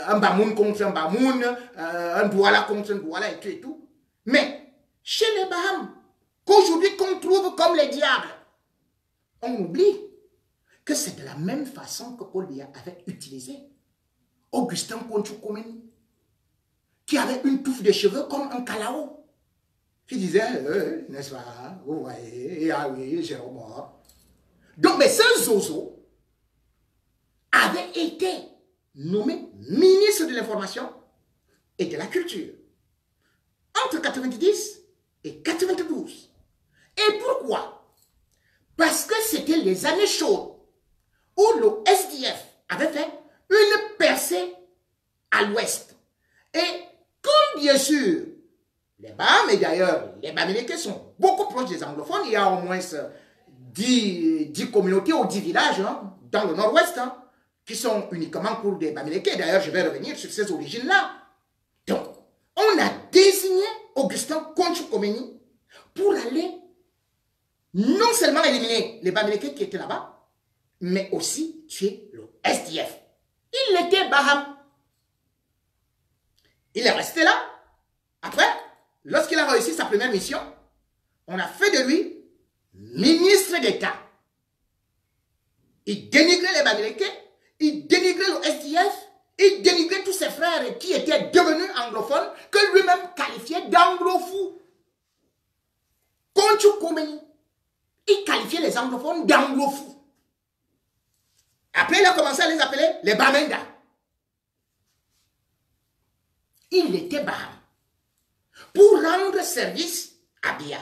S1: un Bamoun contre un Bamoun, un Douala contre un Douala et tout. Mais chez les Baham, qu'aujourd'hui qu'on trouve comme les diables, on oublie que c'est de la même façon que Paul Biya avait utilisé Augustin Kontchoukoumeni, qui avait une touffe de cheveux comme un calao, qui disait, n'est-ce pas, vous voyez, ah oui, j'ai remords. Donc, mais ce Zozo avait été nommé ministre de l'Information et de la Culture entre 90 et 92. Et pourquoi? Parce que c'était les années chaudes où le SDF avait fait une percée à l'ouest. Et comme bien sûr, les Baham, et d'ailleurs, les Bamileke sont beaucoup proches des anglophones, il y a au moins 10 communautés ou 10 villages hein, dans le nord-ouest hein, qui sont uniquement pour des Bamileke. D'ailleurs, je vais revenir sur ces origines-là. Donc, on a désigné Augustin Kontchoukoumeni pour aller non seulement éliminer les Bamileke qui étaient là-bas, mais aussi tuer le SDF. Il était Baham. Il est resté là. Après, lorsqu'il a réussi sa première mission, on a fait de lui ministre d'État. Il dénigrait les Bamileke, il dénigrait le SDF, il dénigrait tous ses frères qui étaient devenus anglophones, que lui-même qualifiait d'anglofous. Kontchoukoumeni, il qualifiait les anglophones d'anglofous. Après, il a commencé à les appeler les Bamenda. Il était Baham pour rendre service à Biya.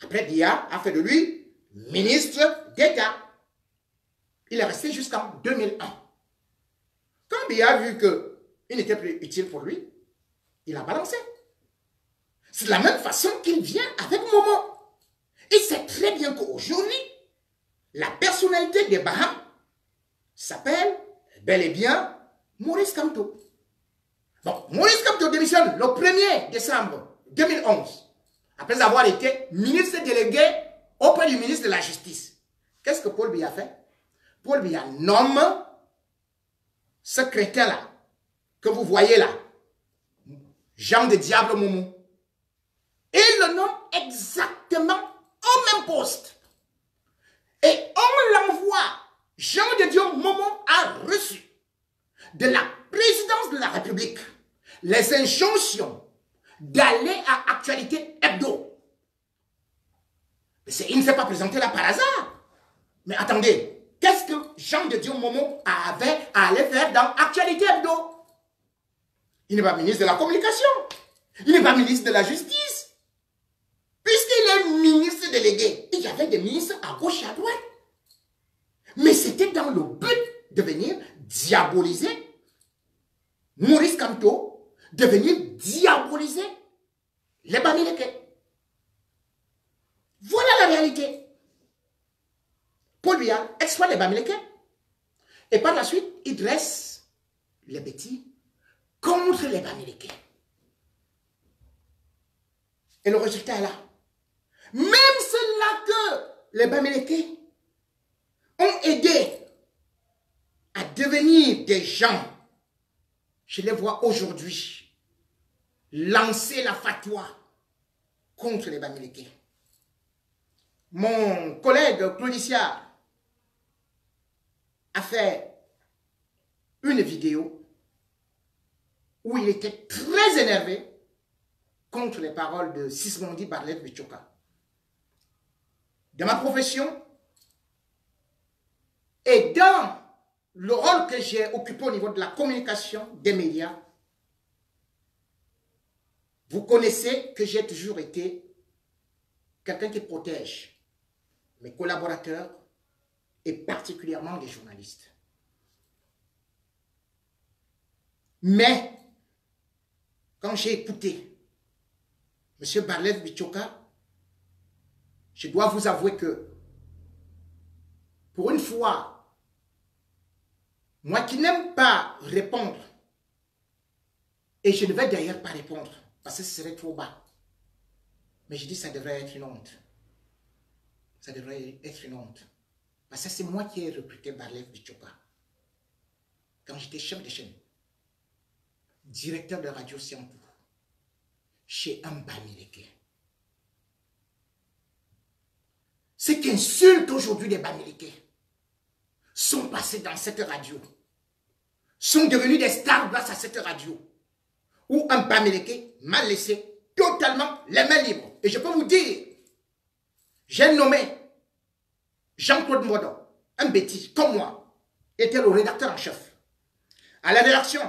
S1: Après, Biya a fait de lui ministre d'État. Il est resté jusqu'en 2001. Quand Biya a vu qu'il n'était plus utile pour lui, il a balancé. C'est de la même façon qu'il vient avec Momo. Il sait très bien qu'aujourd'hui, la personnalité des Baham s'appelle bel et bien Maurice Kamto. Bon, Maurice Kamto démissionne le 1er décembre 2011, après avoir été ministre délégué auprès du ministre de la Justice. Qu'est-ce que Paul Biya fait? Paul Biya nomme ce crétin-là, que vous voyez là, Jean de Diable Momo. Et il le nomme exactement au même poste. Et on l'envoie. Jean de Dieu Momo a reçu de la présidence de la République les injonctions d'aller à Actualité Hebdo. Il ne s'est pas présenté là par hasard. Mais attendez, qu'est-ce que Jean de Dieu Momo avait à aller faire dans Actualité Hebdo? Il n'est pas ministre de la Communication. Il n'est pas ministre de la Justice. Puisqu'il est ministre délégué, il y avait des ministres à gauche et à droite. Mais c'était dans le but de venir diaboliser Maurice Kamto, de venir diaboliser les Bamileke. Voilà la réalité. Paul Biya exploite les Bamileke. Et par la suite, il dresse les bêtis contre les Bamileke. Et le résultat est là. Même ceux-là que les Bamileke ont aidé à devenir des gens, je les vois aujourd'hui lancer la fatwa contre les Bamileke. Mon collègue Claudicia a fait une vidéo où il était très énervé contre les paroles de Sismondi Barlet Bichoka. De ma profession et dans le rôle que j'ai occupé au niveau de la communication des médias, vous connaissez que j'ai toujours été quelqu'un qui protège mes collaborateurs et particulièrement les journalistes. Mais, quand j'ai écouté M. Barlet Bichoka, je dois vous avouer que, pour une fois, moi qui n'aime pas répondre, et je ne vais d'ailleurs pas répondre, parce que ce serait trop bas. Mais je dis ça devrait être une honte. Ça devrait être une honte. Parce que c'est moi qui ai recruté Barlev Bichoka. Quand j'étais chef de chaîne, directeur de Radio Siampou, chez Mbamileke. Ce qui insulte aujourd'hui les Bamileke sont passés dans cette radio, sont devenus des stars grâce à cette radio, où un Bamileke m'a laissé totalement les mains libres. Et je peux vous dire, j'ai nommé Jean-Claude Modon, un bêtis comme moi, était le rédacteur en chef. À la rédaction,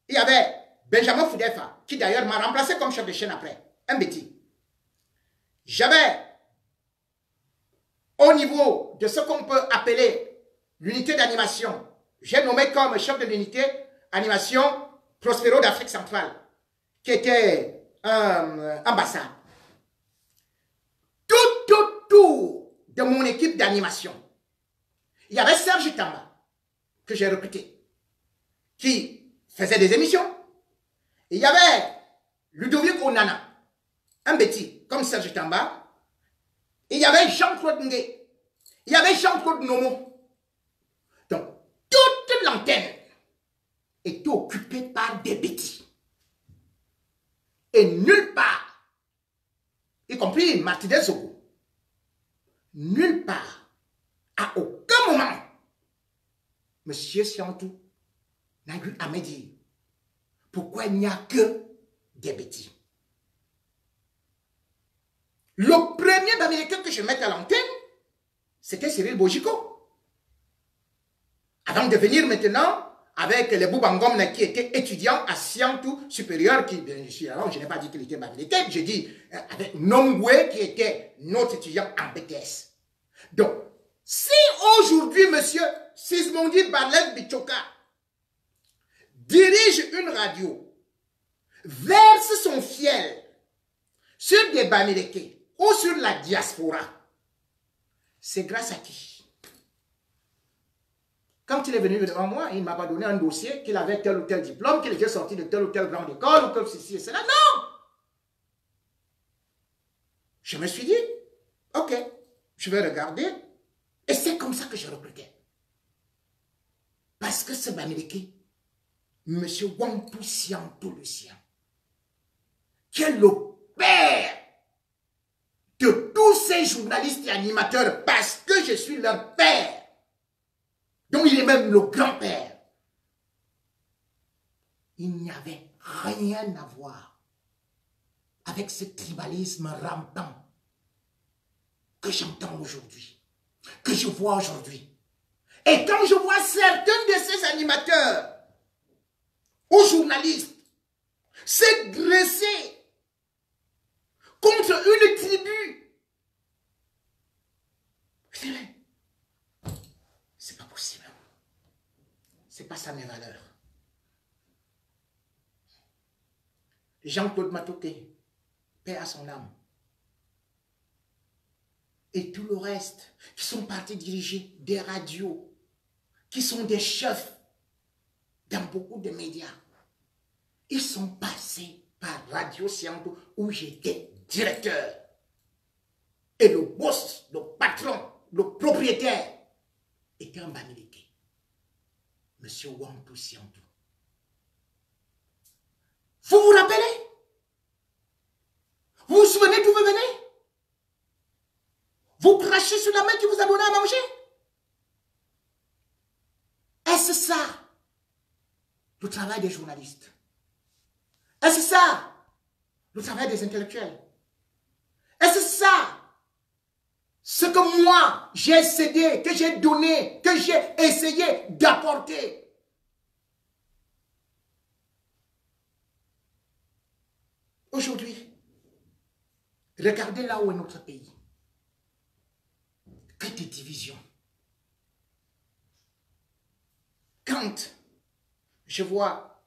S1: il y avait Benjamin Foudefa, qui d'ailleurs m'a remplacé comme chef de chaîne après, un bêtis. J'avais, au niveau de ce qu'on peut appeler l'unité d'animation, j'ai nommé comme chef de l'unité animation Prospero d'Afrique centrale, qui était ambassade. Tout de mon équipe d'animation, il y avait Serge Tamba, que j'ai recruté, qui faisait des émissions. Il y avait Ludovic Onana, un bêtis, comme Serge Tamba. Il y avait Jean-Claude Ngué. Il y avait Jean-Claude Nomo. Donc, toute l'antenne était occupée par des bêtis. Et nulle part, y compris Martinez Zogo, nulle part, à aucun moment, M. Siantou n'a eu à me dire pourquoi il n'y a que des bêtis. Le premier Bamileke que je mettais à l'antenne, c'était Cyril Bojiko. Avant de venir maintenant avec les Boubangom qui étaient étudiants à Siantou supérieur, qui, alors je n'ai pas dit qu'il était Bamileke, j'ai dit avec Nomgwe qui était notre étudiant en BTS. Donc, si aujourd'hui, monsieur Sismondi Barlev Bichoka dirige une radio, verse son fiel sur des Bamileke ou sur la diaspora, c'est grâce à qui? Quand il est venu devant moi, il ne m'a pas donné un dossier qu'il avait tel ou tel diplôme, qu'il était sorti de telle ou telle grande école, ou comme ceci et cela. Non! Je me suis dit, ok, je vais regarder. Et c'est comme ça que je recrutais. Parce que ce Bamileke, M. Wampou Siantou le sien, qui est le père de tous ces journalistes et animateurs, parce que je suis leur père, donc il est même le grand-père. Il n'y avait rien à voir avec ce tribalisme rampant que j'entends aujourd'hui, que je vois aujourd'hui. Et quand je vois certains de ces animateurs ou journalistes se dresser contre une tribu, je dirais, c'est pas possible. C'est pas ça mes valeurs. Jean-Claude Matoké, paix à son âme. Et tout le reste, qui sont partis diriger des radios, qui sont des chefs dans beaucoup de médias. Ils sont passés par Radio Siantou où j'étais directeur. Et le boss, le patron, le propriétaire était un Bamileke. Monsieur Wampou Siantou. Vous vous rappelez? Vous vous souvenez d'où vous venez? Vous crachez sur la main qui vous a donné à manger? Est-ce ça le travail des journalistes? Est-ce ça le travail des intellectuels? Est-ce ça ce que moi j'ai cédé, que j'ai donné, que j'ai essayé d'apporter? Aujourd'hui, regardez là où est notre pays. Que de divisions. Quand je vois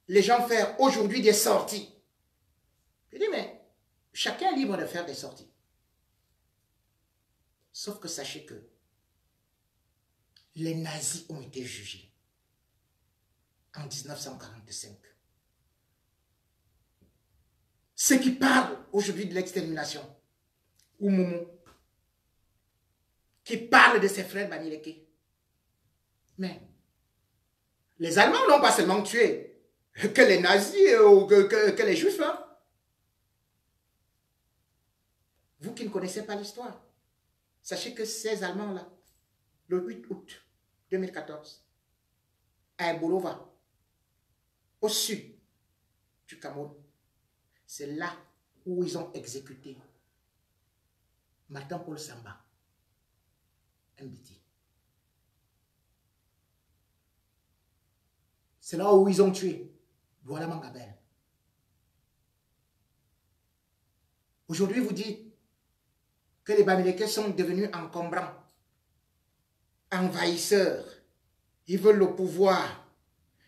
S1: les gens faire aujourd'hui des sorties, je dis mais chacun est libre de faire des sorties. Sauf que sachez que les nazis ont été jugés en 1945. ceux qui parlent aujourd'hui de l'extermination, ou Moumou, qui parlent de ses frères Bamileke. Mais les Allemands n'ont pas seulement tué que les nazis ou que les juifs. Hein. Vous qui ne connaissez pas l'histoire, sachez que ces Allemands-là, le 8 août 2014, à Bolova, au sud du Cameroun, c'est là où ils ont exécuté Martin Paul Samba, Mbiti. C'est là où ils ont tué Douala Mangabel. Aujourd'hui, vous dites que les Bamileke sont devenus encombrants, envahisseurs. Ils veulent le pouvoir.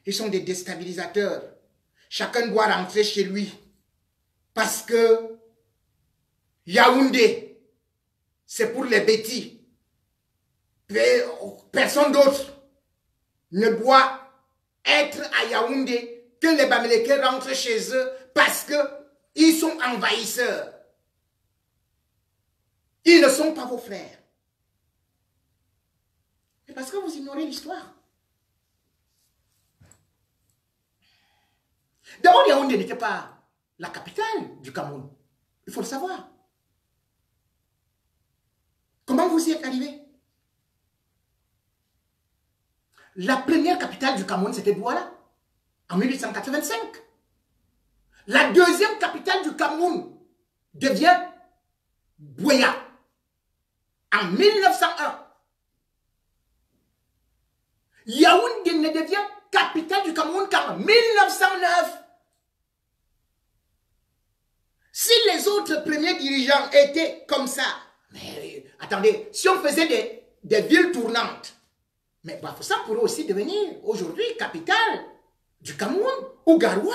S1: Ils sont des déstabilisateurs. Chacun doit rentrer chez lui. Parce que Yaoundé, c'est pour les bêtis. Personne d'autre ne doit être à Yaoundé que les Bamileke rentrent chez eux parce qu'ils sont envahisseurs. Ils ne sont pas vos frères. Mais parce que vous ignorez l'histoire. D'abord, Yaoundé n'était pas la capitale du Cameroun. Il faut le savoir. Comment vous y êtes arrivé? La première capitale du Cameroun, c'était Douala, en 1885. La deuxième capitale du Cameroun devient Buea, en 1901. Yaoundé ne devient capitale du Cameroun qu'en 1909. Si les autres premiers dirigeants étaient comme ça, mais attendez, si on faisait des villes tournantes, mais Bafoussam pourrait aussi devenir aujourd'hui capitale du Cameroun ou Garoua.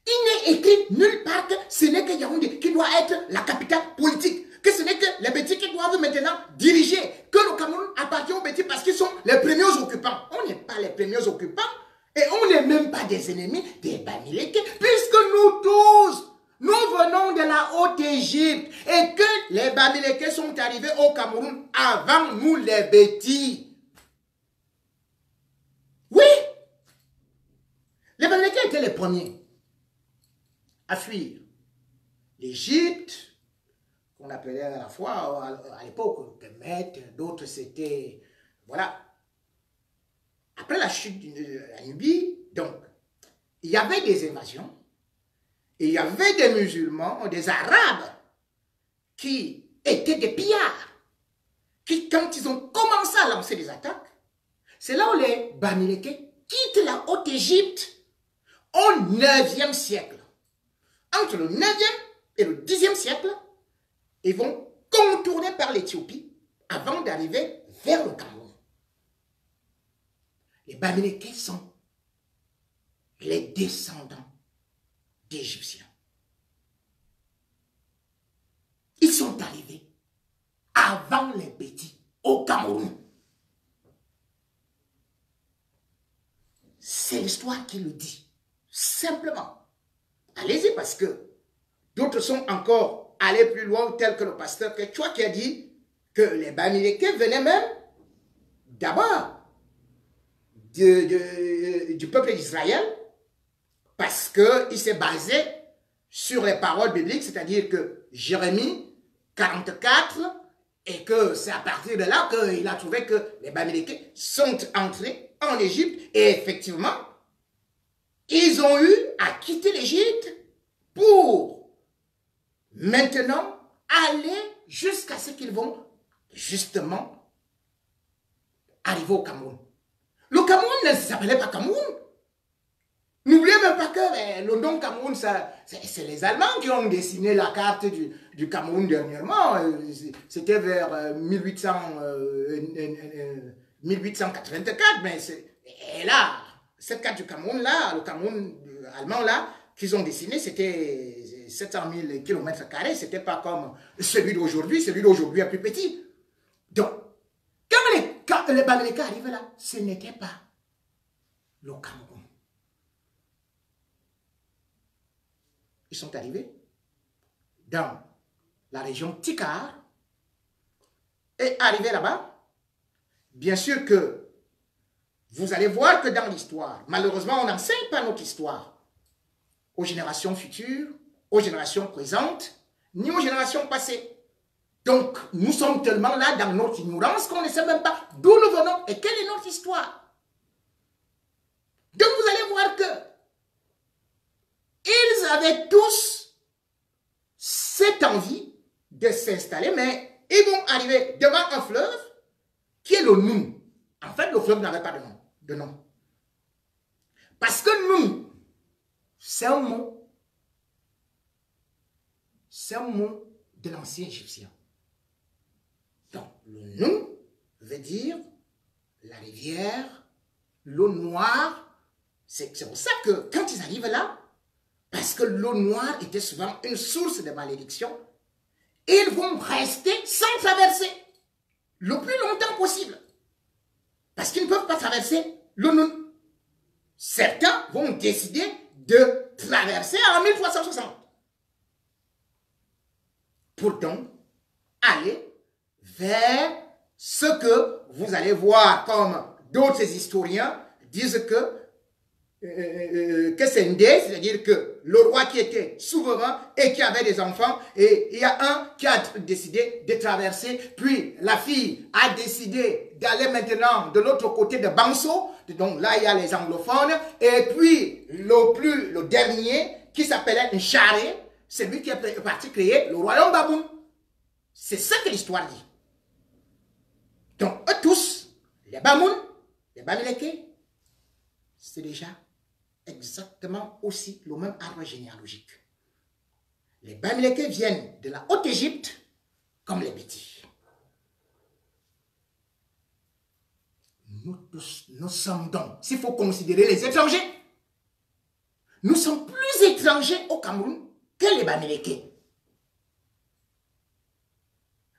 S1: Il n'est écrit nulle part que ce n'est que Yaoundé qui doit être la capitale politique, que ce n'est que les Bétis qui doivent maintenant diriger, que le Cameroun appartient aux Bétis parce qu'ils sont les premiers occupants. On n'est pas les premiers occupants et on n'est même pas des ennemis des Bamileke, puisque nous tous, nous venons de la Haute-Égypte et que les Bamileke sont arrivés au Cameroun avant nous les Bétis. Oui, les Bamileke étaient les premiers à fuir l'Égypte, qu'on appelait à la fois, à l'époque, Kemet, d'autres c'était, voilà. Après la chute de la Nubie, donc, il y avait des invasions, et il y avait des musulmans, des arabes, qui étaient des pillards, qui, quand ils ont commencé à lancer des attaques, c'est là où les Bamileke quittent la Haute-Égypte au 9e siècle. Entre le 9e et le 10e siècle, ils vont contourner par l'Éthiopie avant d'arriver vers le Cameroun. Les Bamileke sont les descendants d'Égyptiens. Ils sont arrivés avant les Bétis au Cameroun. C'est l'histoire qui le dit. Simplement. Allez-y parce que d'autres sont encore allés plus loin, tel que le pasteur Ketchoua qui a dit que les Bamileke venaient même d'abord du peuple d'Israël parce qu'il s'est basé sur les paroles bibliques, c'est-à-dire que Jérémie 44, et que c'est à partir de là qu'il a trouvé que les Bamileke sont entrés en Égypte et effectivement, ils ont eu à quitter l'Égypte pour maintenant aller jusqu'à ce qu'ils vont justement arriver au Cameroun. Le Cameroun ne s'appelait pas Cameroun. N'oubliez même pas que le nom Cameroun, c'est les Allemands qui ont dessiné la carte du Cameroun dernièrement. C'était vers 1884, mais et là, cette carte du Cameroun là, le Cameroun allemand là, qu'ils ont dessiné, c'était 700 000 km², c'était pas comme celui d'aujourd'hui est plus petit. Donc, quand les Bamileke arrivaient là, ce n'était pas le Cameroun. ils sont arrivés dans la région Tikar. Et arrivés là-bas, bien sûr que vous allez voir que dans l'histoire, malheureusement, on n'enseigne pas notre histoire aux générations futures, aux générations présentes, ni aux générations passées. Donc, nous sommes tellement là dans notre ignorance qu'on ne sait même pas d'où nous venons et quelle est notre histoire. Donc, vous allez voir que ils avaient tous cette envie de s'installer, mais ils vont arriver devant un fleuve qui est le Noun. En fait, le fleuve n'avait pas de nom. Parce que Noun, c'est un mot. C'est un mot de l'ancien égyptien. Donc, le Noun veut dire la rivière, l'eau noire. C'est pour ça que quand ils arrivent là, parce que l'eau noire était souvent une source de malédiction, ils vont rester sans traverser le plus longtemps possible. Parce qu'ils ne peuvent pas traverser le Noun. Certains vont décider de traverser en 1360. Pour donc aller vers ce que vous allez voir comme d'autres historiens disent que c'est Ndé, c'est-à-dire que le roi qui était souverain et qui avait des enfants, et il y a un qui a décidé de traverser, puis la fille a décidé d'aller maintenant de l'autre côté de Banso, donc là il y a les anglophones, et puis le dernier qui s'appelait Nchare, c'est lui qui est parti créer le royaume Baboun. C'est ça que l'histoire dit. Donc eux tous, les Bamoun, les Bamileke, c'est déjà exactement aussi le même arbre généalogique. Les Bamileke viennent de la Haute-Égypte comme les Bétis. Nous sommes donc, s'il faut considérer les étrangers, nous sommes plus étrangers au Cameroun que les Bamileke.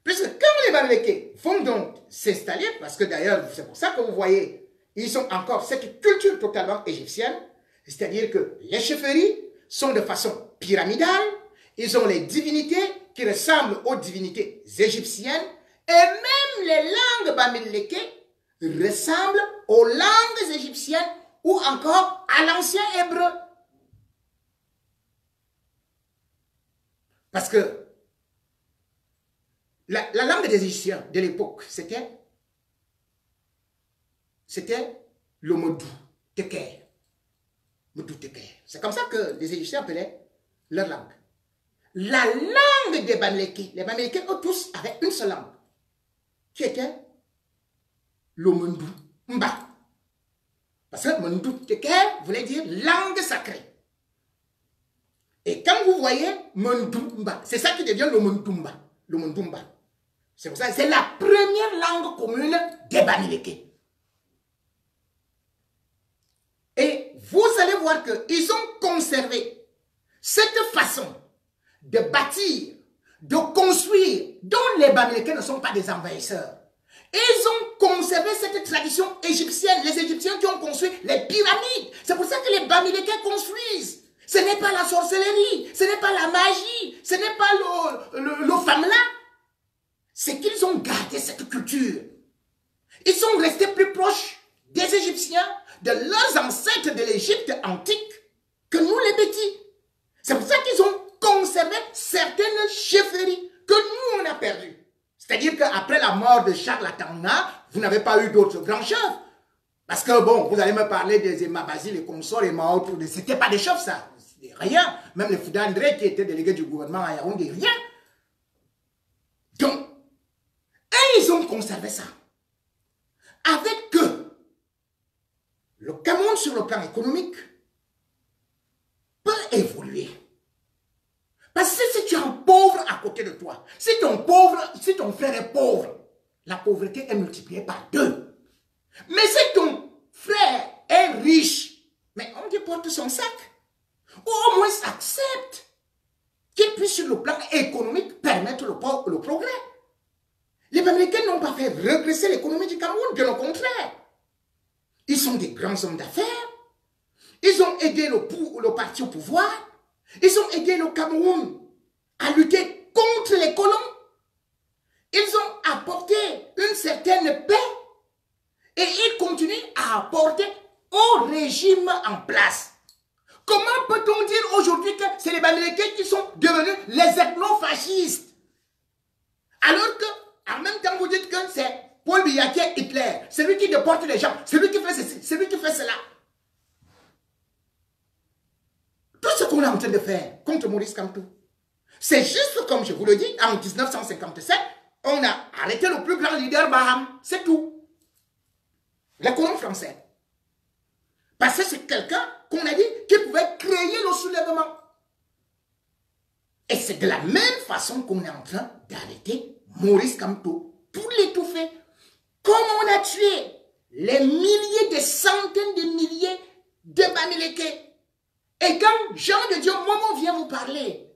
S1: Puisque quand les Bamileke vont donc s'installer, parce que d'ailleurs, c'est pour ça que vous voyez, ils ont encore cette culture totalement égyptienne, c'est-à-dire que les chefferies sont de façon pyramidale, ils ont les divinités qui ressemblent aux divinités égyptiennes, et même les langues bamileke ressemblent aux langues égyptiennes ou encore à l'ancien hébreu. Parce que la langue des Égyptiens de l'époque, c'était le Modou, Teker. C'est comme ça que les Égyptiens appelaient leur langue. La langue des Bamileke, les Bamileke, eux tous avaient une seule langue, qui était le Mondou Mba. Parce que Mondou Teker voulait dire langue sacrée. Et quand vous voyez Mondou Mba, c'est ça qui devient le Mondou Mba. Le Mondou Mba. C'est pour ça que c'est la première langue commune des Bamileke. Et vous allez voir qu'ils ont conservé cette façon de bâtir, de construire, dont les Bamileke ne sont pas des envahisseurs. Ils ont conservé cette tradition égyptienne, les Égyptiens qui ont construit les pyramides. C'est pour ça que les Bamileke construisent. Ce n'est pas la sorcellerie, ce n'est pas la magie, ce n'est pas le famla. C'est qu'ils ont gardé cette culture. Ils sont restés plus proches des Égyptiens, de leurs ancêtres de l'Égypte antique, que nous les Bétis. C'est pour ça qu'ils ont conservé certaines chefferies que nous on a perdues. C'est-à-dire qu'après la mort de Charles Atanga, vous n'avez pas eu d'autres grands chefs. Parce que bon, vous allez me parler des Mabazi, les consorts et Mao, c'était pas des chefs ça. Rien. Même les Fouda André qui était délégué du gouvernement à Yaoundé, rien. Donc, ils ont conservé ça. Avec que le Cameroun sur le plan économique peut évoluer. Parce que si tu es un pauvre à côté de toi, si ton frère est pauvre, la pauvreté est multipliée par 2. Mais si ton frère est riche, mais on lui porte son sac, ou au moins accepte qu'il puisse sur le plan économique permettre le progrès. Les Américains n'ont pas fait regresser l'économie du Cameroun, bien au contraire. Ils sont des grands hommes d'affaires. Ils ont aidé le parti au pouvoir. Ils ont aidé le Cameroun à lutter contre les colons. Ils ont apporté une certaine paix et ils continuent à apporter au régime en place. Comment peut-on dire aujourd'hui que c'est les Bamileke qui sont devenus les ethnofascistes? Alors que, en même temps, vous dites que c'est Paul Biya qui est Hitler, c'est lui qui déporte les gens, c'est lui qui fait ceci, c'est lui qui fait cela. Tout ce qu'on est en train de faire contre Maurice Kamto, c'est juste comme je vous le dis, en 1957, on a arrêté le plus grand leader Baham, c'est tout. Les colons français. Parce que c'est quelqu'un qu'on a dit qui pouvait créer le soulèvement. Et c'est de la même façon qu'on est en train d'arrêter Maurice Kamto pour l'étouffer. Comme on a tué les milliers, des centaines de milliers de Bamileke. Et quand Jean de Dieu Momo vient vous parler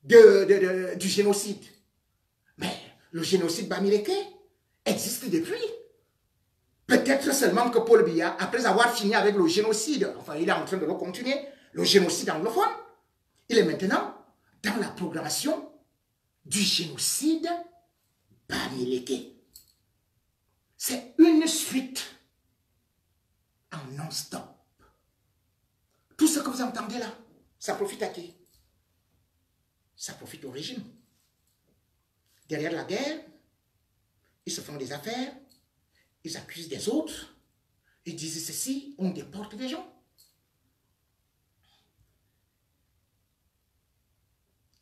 S1: du génocide, mais le génocide Bamileke existe depuis. Peut-être seulement que Paul Biya, après avoir fini avec le génocide, enfin il est en train de le continuer, le génocide anglophone, il est maintenant dans la programmation du génocide Bamileke. C'est une suite en non-stop. Tout ce que vous entendez là, ça profite à qui? Ça profite au régime. Derrière la guerre, ils se font des affaires, ils accusent des autres, ils disent ceci, on déporte des gens.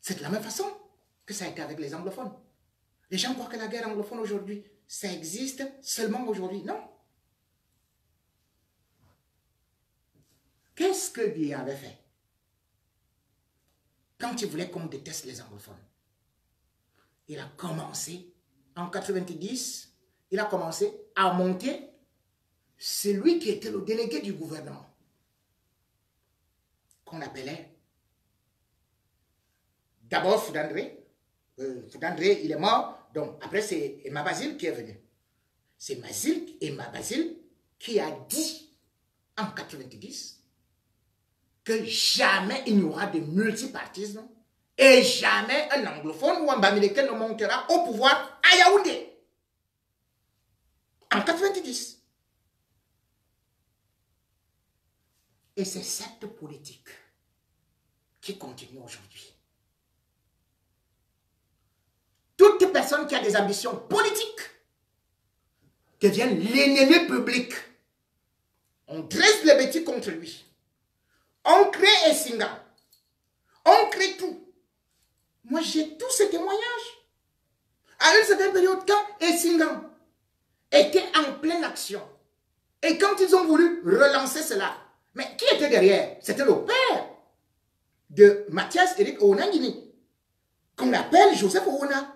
S1: C'est de la même façon que ça a été avec les anglophones. Les gens croient que la guerre anglophone aujourd'hui, ça existe seulement aujourd'hui. Non. Qu'est-ce que Biya avait fait quand il voulait qu'on déteste les anglophones? Il a commencé, en 90, il a commencé à monter celui qui était le délégué du gouvernement, qu'on appelait d'abord Foudandré. Foudandré, il est mort, donc après c'est Emma Basile qui est venu. C'est Emma Basile qui a dit en 90 que jamais il n'y aura de multipartisme et jamais un anglophone ou un Bamileke ne montera au pouvoir à Yaoundé. En 90. Et c'est cette politique qui continue aujourd'hui. Toute personne qui a des ambitions politiques devient l'ennemi public. On dresse les bêtises contre lui. On crée Essinga. On crée tout. Moi, j'ai tous ces témoignages. À une certaine période, quand Essinga était en pleine action, et quand ils ont voulu relancer cela, mais qui était derrière? C'était le père de Mathias Eric Onangini, qu'on appelle Joseph Ouna.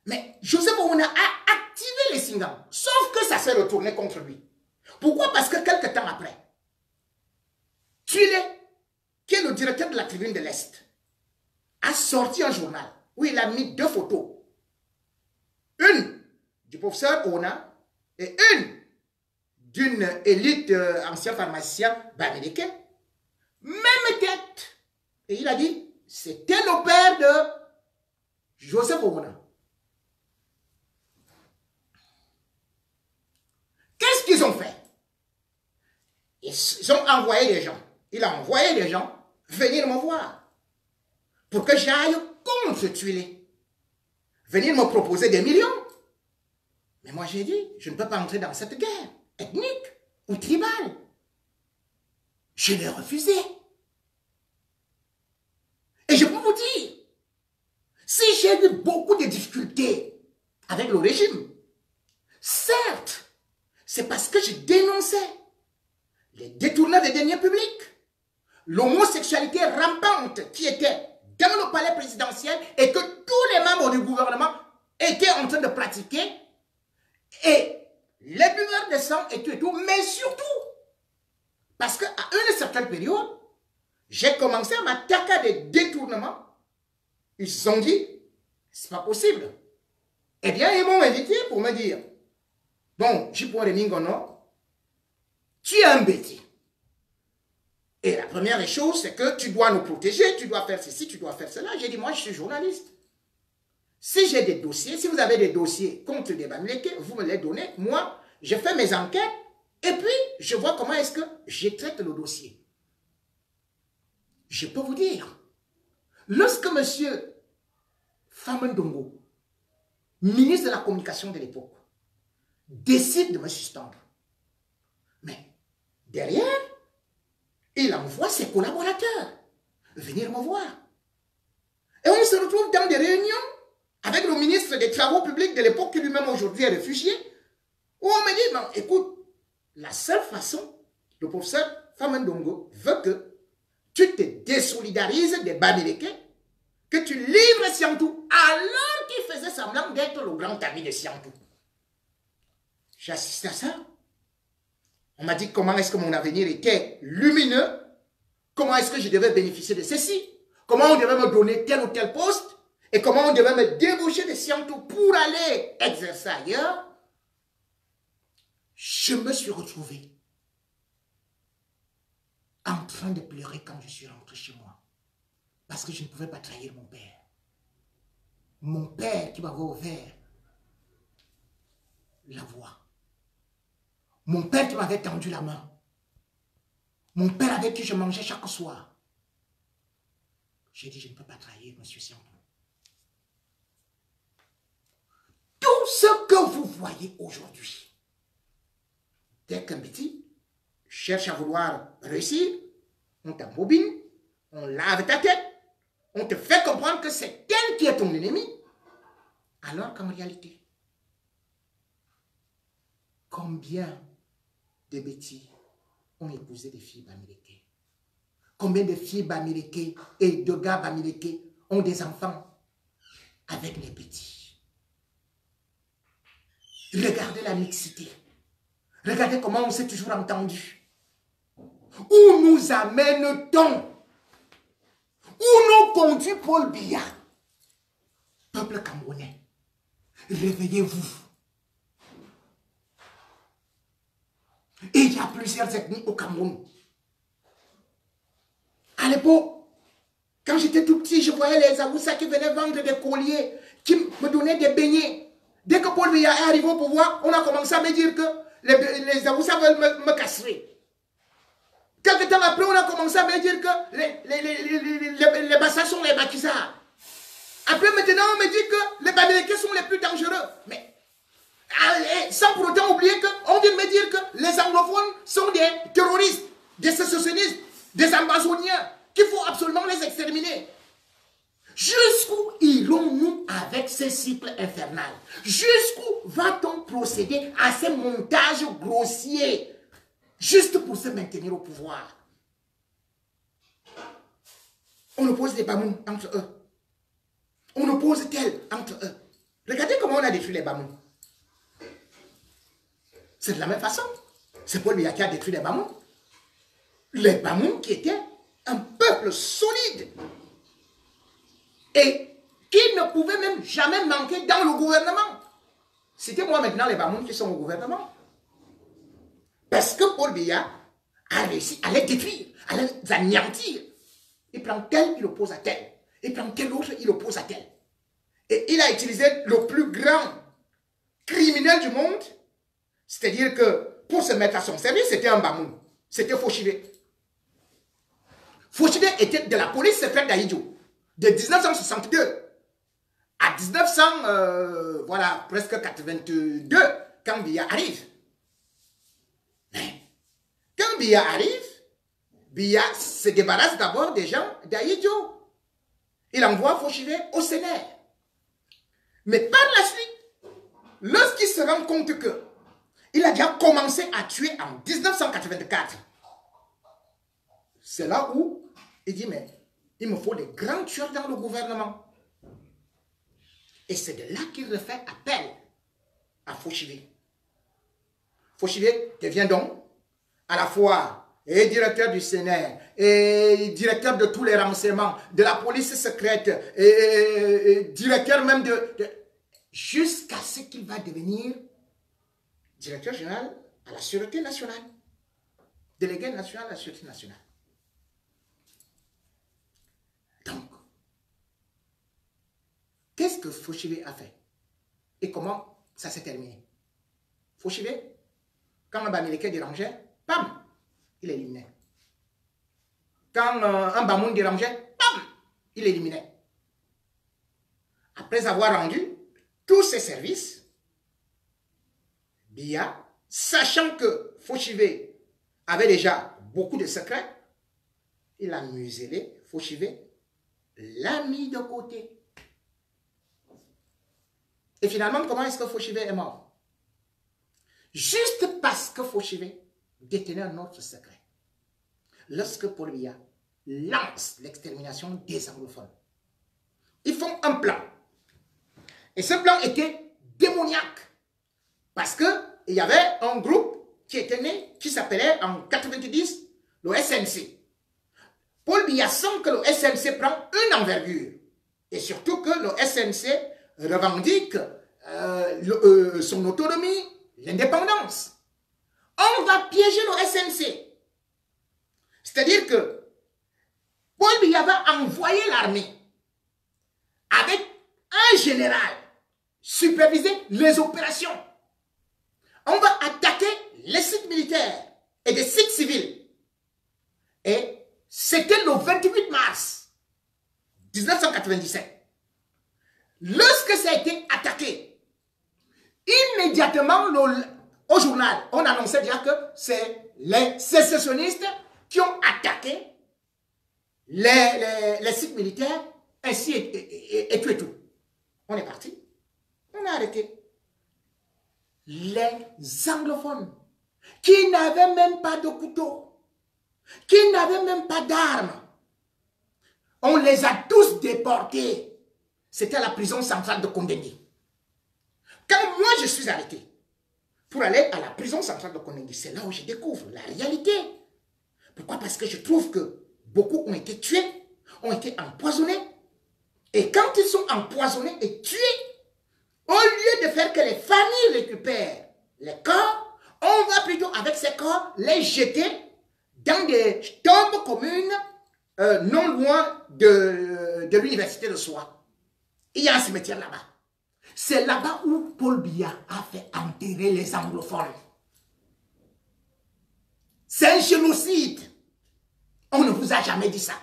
S1: Mais Joseph Ouna a activé les Singam, sauf que ça s'est retourné contre lui. Pourquoi? Parce que quelques temps après, Tuile, qui est le directeur de la Tribune de l'Est, a sorti un journal où il a mis deux photos. Une du professeur Ouna et une d'une élite ancien pharmacien bamileke. Même tête. Et il a dit, c'était le père de Joseph Ouna. Qu'est-ce qu'ils ont fait? Ils ont envoyé des gens. Il a envoyé des gens venir me voir pour que j'aille contre Tuile. Venir me proposer des millions. Mais moi j'ai dit, je ne peux pas entrer dans cette guerre ethnique ou tribale. Je l'ai refusé. Et je peux vous dire, si j'ai eu beaucoup de difficultés avec le régime, certes, c'est parce que je dénonçais les détournements des deniers publics, l'homosexualité rampante qui était dans le palais présidentiel et que tous les membres du gouvernement étaient en train de pratiquer, et les buveurs de sang et tout, mais surtout, parce qu'à une certaine période, j'ai commencé à m'attaquer à des détournements. Ils se sont dit, c'est pas possible. Eh bien, ils m'ont invité pour me dire, bon, Jipo Remingono, tu es un bêtis. Et la première des choses, c'est que tu dois nous protéger, tu dois faire ceci, tu dois faire cela. J'ai dit, moi, je suis journaliste. Si j'ai des dossiers, si vous avez des dossiers contre des Bamileke, vous me les donnez. Moi, je fais mes enquêtes et puis je vois comment est-ce que je traite le dossier. Je peux vous dire, lorsque M. Famandongo, ministre de la communication de l'époque, décide de me suspendre, mais derrière, il envoie ses collaborateurs venir me voir. Et on se retrouve dans des réunions avec le ministre des Travaux publics de l'époque, qui lui-même aujourd'hui est réfugié, où on me dit, bon, écoute, la seule façon, le professeur Famandongo veut que tu te désolidarises des Bamileke, que tu livres Siantou, alors qu'il faisait semblant d'être le grand ami de Siantou. J'ai assisté à ça. On m'a dit comment est-ce que mon avenir était lumineux, comment est-ce que je devais bénéficier de ceci, comment on devait me donner tel ou tel poste, et comment on devait me débaucher de Siantou pour aller exercer ailleurs. Je me suis retrouvé en train de pleurer quand je suis rentré chez moi. Parce que je ne pouvais pas trahir mon père. Mon père qui m'avait ouvert la voie. Mon père qui m'avait tendu la main. Mon père avec qui je mangeais chaque soir. J'ai dit, je ne peux pas trahir M. Siantou. Tout ce que vous voyez aujourd'hui, dès qu'un petit cherche à vouloir réussir, on t'embobine, on lave ta tête, on te fait comprendre que c'est elle qui est ton ennemi, alors qu'en réalité, combien de bêtis ont épousé des filles Bamileke? Combien de filles Bamileke et de gars Bamileke ont des enfants avec les petits? Regardez la mixité. Regardez comment on s'est toujours entendu. Où nous amène-t-on? Où nous conduit Paul Biya? Peuple camerounais, réveillez-vous. Et il y a plusieurs ethnies au Cameroun. À l'époque, quand j'étais tout petit, je voyais les Awoussa qui venaient vendre des colliers, qui me donnaient des beignets. Dès que Paul Biya est arrivé au pouvoir, on a commencé à me dire que les Awoussa veulent me castrer. Quelque temps après, on a commencé à me dire que les Bassa sont les bâtissards. Après, maintenant, on me dit que les Bamileke sont les plus dangereux. Mais, sans pour autant oublier qu'on vient me dire que les anglophones sont des terroristes, des sécessionnistes, des ambazoniens, qu'il faut absolument les exterminer. Jusqu'où irons-nous avec ces cycles infernales? Jusqu'où va-t-on procéder à ces montages grossiers juste pour se maintenir au pouvoir? On oppose des Bamouns entre eux. On oppose tel entre eux. Regardez comment on a détruit les Bamouns. C'est de la même façon. C'est Paul Biya qui a détruit les Bamouns. Les Bamouns qui étaient un peuple solide et qui ne pouvait même jamais manquer dans le gouvernement. C'était moi maintenant les Bamouns qui sont au gouvernement. Parce que Paul Biya a réussi à les détruire, à les anéantir. Il prend tel, il oppose à tel. Il prend tel autre, il oppose à tel. Et il a utilisé le plus grand criminel du monde. C'est-à-dire que pour se mettre à son service, c'était un Bamoun. C'était Fauchivé. Fauchivé était de la police secrète d'Aïdjo. De 1962 à 1900, voilà, presque 82, quand Biya arrive. Mais quand Biya arrive, Biya se débarrasse d'abord des gens d'Aïdjo. Il envoie Fauchivé au Sénat. Mais par la suite, lorsqu'il se rend compte que il a déjà commencé à tuer en 1984, c'est là où il dit, mais il me faut des grands tueurs dans le gouvernement. Et c'est de là qu'il refait appel à Fauchivé. Fauchivé devient donc à la fois et directeur du Sénat, et directeur de tous les renseignements, de la police secrète, et directeur même jusqu'à ce qu'il va devenir directeur général à la Sûreté nationale, délégué national à la Sûreté nationale. qu'est-ce que Fauchivé a fait? Et comment ça s'est terminé? Fauchivé, quand un Bamileke dérangeait, pam, il éliminait. Quand un Bamoun dérangeait, pam, il éliminait. Après avoir rendu tous ses services, Biya, sachant que Fauchivé avait déjà beaucoup de secrets, il a muselé Fauchivé, l'a mis de côté. Et finalement, comment est-ce que Fauchivé est mort? Juste parce que Fauchivé détenait un autre secret. Lorsque Paul Biya lance l'extermination des anglophones, ils font un plan. Et ce plan était démoniaque. Parce qu'il y avait un groupe qui était né, qui s'appelait en 90 le SNC. Paul Biya sent que le SNC prend une envergure. Et surtout que le SNC revendique son autonomie, l'indépendance. On va piéger le SNC. C'est-à-dire que Paul Biya va envoyer l'armée avec un général superviser les opérations. On va attaquer les sites militaires et des sites civils. Et c'était le 28 mars 1997. Lorsque ça a été attaqué, immédiatement au journal, on annonçait déjà que c'est les sécessionnistes qui ont attaqué les sites militaires, ainsi et tout et tout. On est parti. On a arrêté. Les anglophones qui n'avaient même pas de couteau, qui n'avaient même pas d'armes, on les a tous déportés. C'était à la prison centrale de Kondengui. Quand moi je suis arrêté pour aller à la prison centrale de Kondengui, c'est là où je découvre la réalité. Pourquoi? Parce que je trouve que beaucoup ont été tués, ont été empoisonnés. Et quand ils sont empoisonnés et tués, au lieu de faire que les familles récupèrent les corps, on va plutôt avec ces corps les jeter dans des tombes communes non loin de l'université de Soie. Il y a un cimetière là-bas. C'est là-bas où Paul Biya a fait enterrer les anglophones. C'est un génocide. On ne vous a jamais dit ça.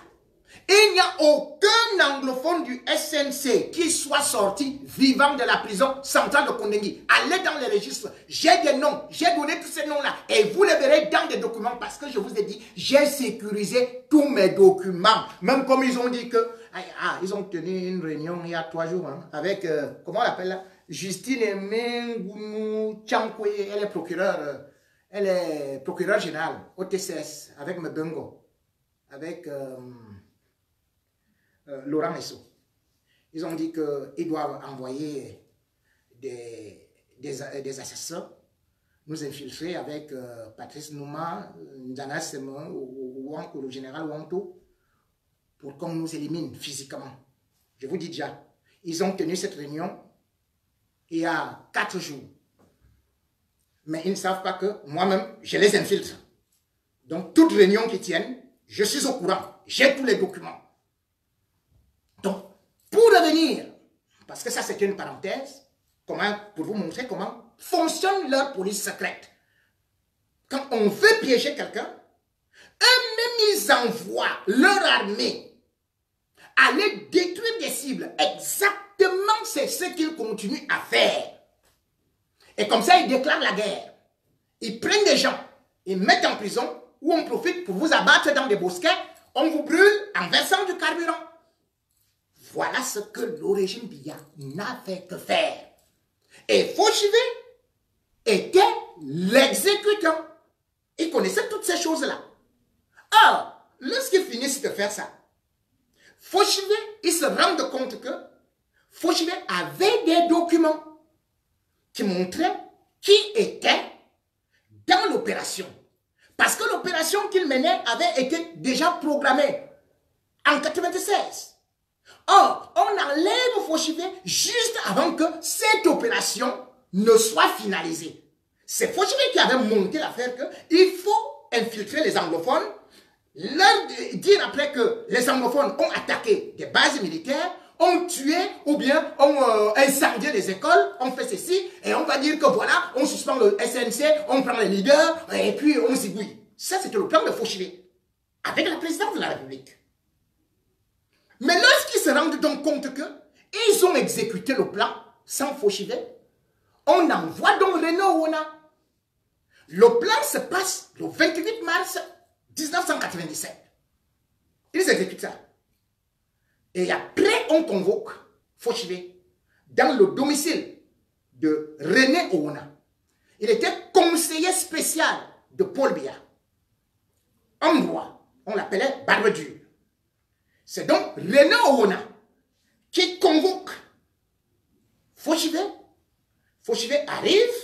S1: Il n'y a aucun anglophone du SNC qui soit sorti vivant de la prison centrale de Kondengui. Allez dans les registres, j'ai des noms, j'ai donné tous ces noms-là et vous les verrez dans des documents parce que je vous ai dit, j'ai sécurisé tous mes documents. Même comme ils ont dit que, ils ont tenu une réunion il y a 3 jours avec, comment on l'appelle là, Justine Mengounou Tchankwe, elle est procureure générale au TCS avec Mbengo, avec Laurent Messo. Ils ont dit qu'ils doivent envoyer des assassins nous infiltrer avec Patrice Nouma, Ndana Semon ou le général Wanto pour qu'on nous élimine physiquement. Je vous dis déjà, ils ont tenu cette réunion il y a 4 jours. Mais ils ne savent pas que moi-même, je les infiltre. Donc, toute réunion qui tienne, je suis au courant. J'ai tous les documents. Donc, pour revenir, parce que ça c'est une parenthèse, pour vous montrer comment fonctionne leur police secrète. Quand on veut piéger quelqu'un, eux-mêmes ils envoient leur armée aller détruire des cibles. Exactement, c'est ce qu'ils continuent à faire. Et comme ça, ils déclarent la guerre. Ils prennent des gens, ils mettent en prison, ou on profite pour vous abattre dans des bosquets, on vous brûle en versant du carburant. Voilà ce que le régime Biya n'avait que faire. Et Fauchivé était l'exécutant. Il connaissait toutes ces choses-là. Or, lorsqu'ils finissent de faire ça, Fauchivé, ils se rendent compte que Fauchivé avait des documents qui montraient qui était dans l'opération. Parce que l'opération qu'il menait avait été déjà programmée en 1996. Or, on enlève Fauchivé juste avant que cette opération ne soit finalisée. C'est Fauchivé qui avait monté l'affaire qu'il faut infiltrer les anglophones, leur dire après que les anglophones ont attaqué des bases militaires, on tuait ou bien on incendiait les écoles, on fait ceci, et on va dire que voilà, on suspend le SNC, on prend les leaders, et puis on zigouille. Ça, c'était le plan de Fauchivé, avec la présidence de la République. Mais lorsqu'ils se rendent donc compte qu'ils ont exécuté le plan sans Fauchivé, on envoie donc Renaud Ona. Le plan se passe le 28 mars 1997. Ils exécutent ça. Et après, on convoque Fauchivé dans le domicile de René Oona. Il était conseiller spécial de Paul Biya. Homme droit, on l'appelait Barbe dure. C'est donc René Oona qui convoque Fauchivé. Fauchivé arrive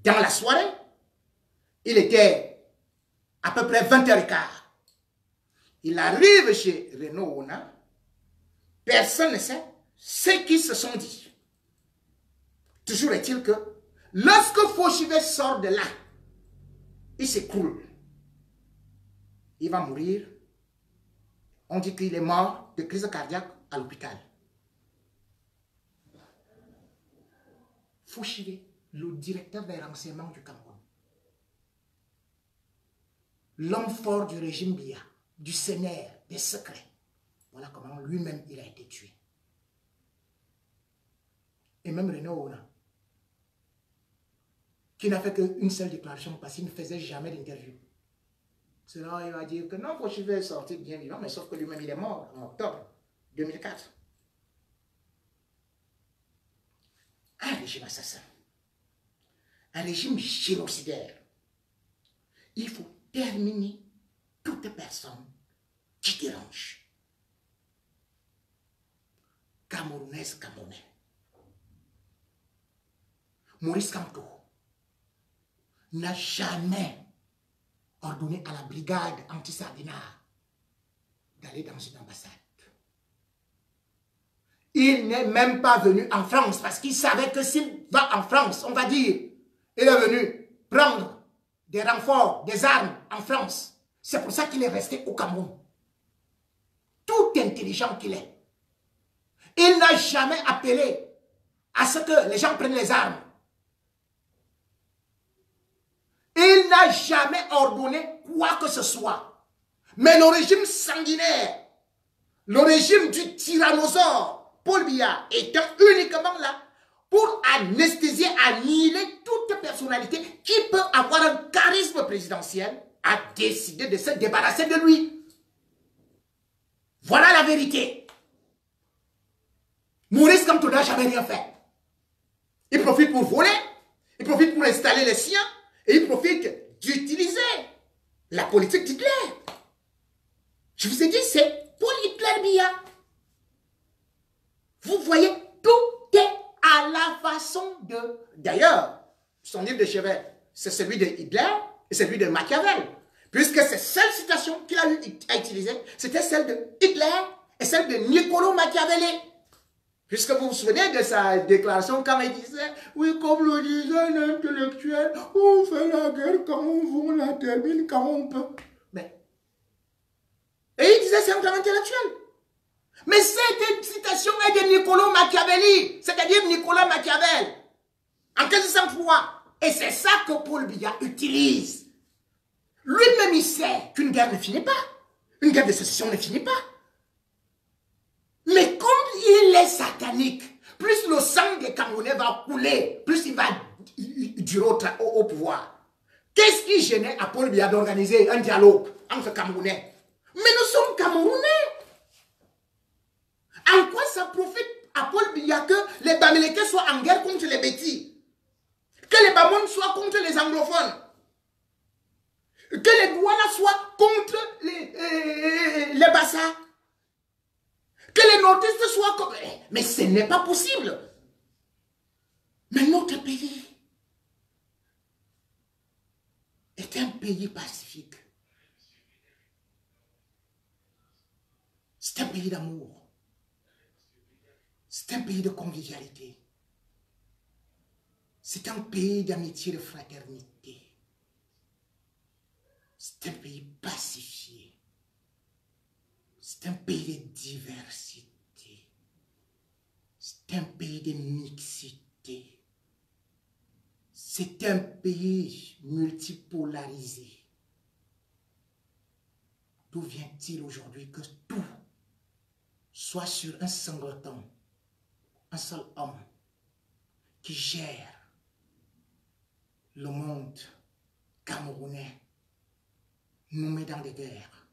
S1: dans la soirée. Il était à peu près 20h15. Il arrive chez Renaud Ona. Personne ne sait ce qu'ils se sont dit. Toujours est-il que lorsque Fauchivé sort de là, il s'écroule. Il va mourir. On dit qu'il est mort de crise cardiaque à l'hôpital. Fauchivé, le directeur des renseignements du Cameroun, l'homme fort du régime Biya, du Sénère, des secrets. Voilà comment lui-même il a été tué. Et même René Oona, qui n'a fait qu'une seule déclaration parce qu'il ne faisait jamais d'interview. C'est là il va dire que non, Fauchivé est sorti bien vivant, mais sauf que lui-même il est mort en octobre 2004. Un régime assassin, un régime génocidaire. Il faut terminer toute personne qui dérange. Camerounaise, Camerounais. Maurice Kamto n'a jamais ordonné à la brigade anti-Sardina d'aller dans une ambassade. Il n'est même pas venu en France parce qu'il savait que s'il va en France, on va dire, il est venu prendre des renforts, des armes en France. C'est pour ça qu'il est resté au Cameroun. Tout intelligent qu'il est. Il n'a jamais appelé à ce que les gens prennent les armes. Il n'a jamais ordonné quoi que ce soit. Mais le régime sanguinaire, le régime du tyrannosaure, Paul Biya, étant uniquement là pour anesthésier, annihiler toute personnalité qui peut avoir un charisme présidentiel, a décidé de se débarrasser de lui. Voilà la vérité. Maurice Kamto n'a jamais rien fait. Il profite pour voler, il profite pour installer les siens, et il profite d'utiliser la politique d'Hitler. Je vous ai dit, c'est Paul Hitler Biya. Vous voyez, tout est à la façon de... D'ailleurs, son livre de chevet, c'est celui de Hitler et celui de Machiavel. Puisque ces seules citations qu'il a eu à utiliser, c'était celle de Hitler et celle de Niccolò Machiavelli. Puisque vous vous souvenez de sa déclaration quand il disait, oui, comme le disait un intellectuel, on fait la guerre quand on veut, on la termine quand on peut. Mais, et il disait c'est un grand intellectuel. Mais cette citation est de Niccolò Machiavelli, c'est-à-dire Nicolas Machiavel, en 1503. Et c'est ça que Paul Biya utilise. Lui-même, il sait qu'une guerre ne finit pas. Une guerre de sécession ne finit pas. Mais comme il est satanique, plus le sang des Camerounais va couler, plus il va durer au pouvoir. Qu'est-ce qui gênait à Paul Biya d'organiser un dialogue entre Camerounais? Mais nous sommes Camerounais. En quoi ça profite à Paul Biya que les Bamileke soient en guerre contre les Bétis? Que les Bamounes soient contre les anglophones? Que les Douanas soient contre les Bassa? Que les nordistes soient comme... Mais ce n'est pas possible. Mais notre pays est un pays pacifique. C'est un pays d'amour. C'est un pays de convivialité. C'est un pays d'amitié, de fraternité. C'est un pays pacifié. C'est un pays de diversité. C'est un pays de mixité. C'est un pays multipolarisé. D'où vient-il aujourd'hui que tout soit sur un singleton, un seul homme qui gère le monde camerounais, nous met dans des guerres,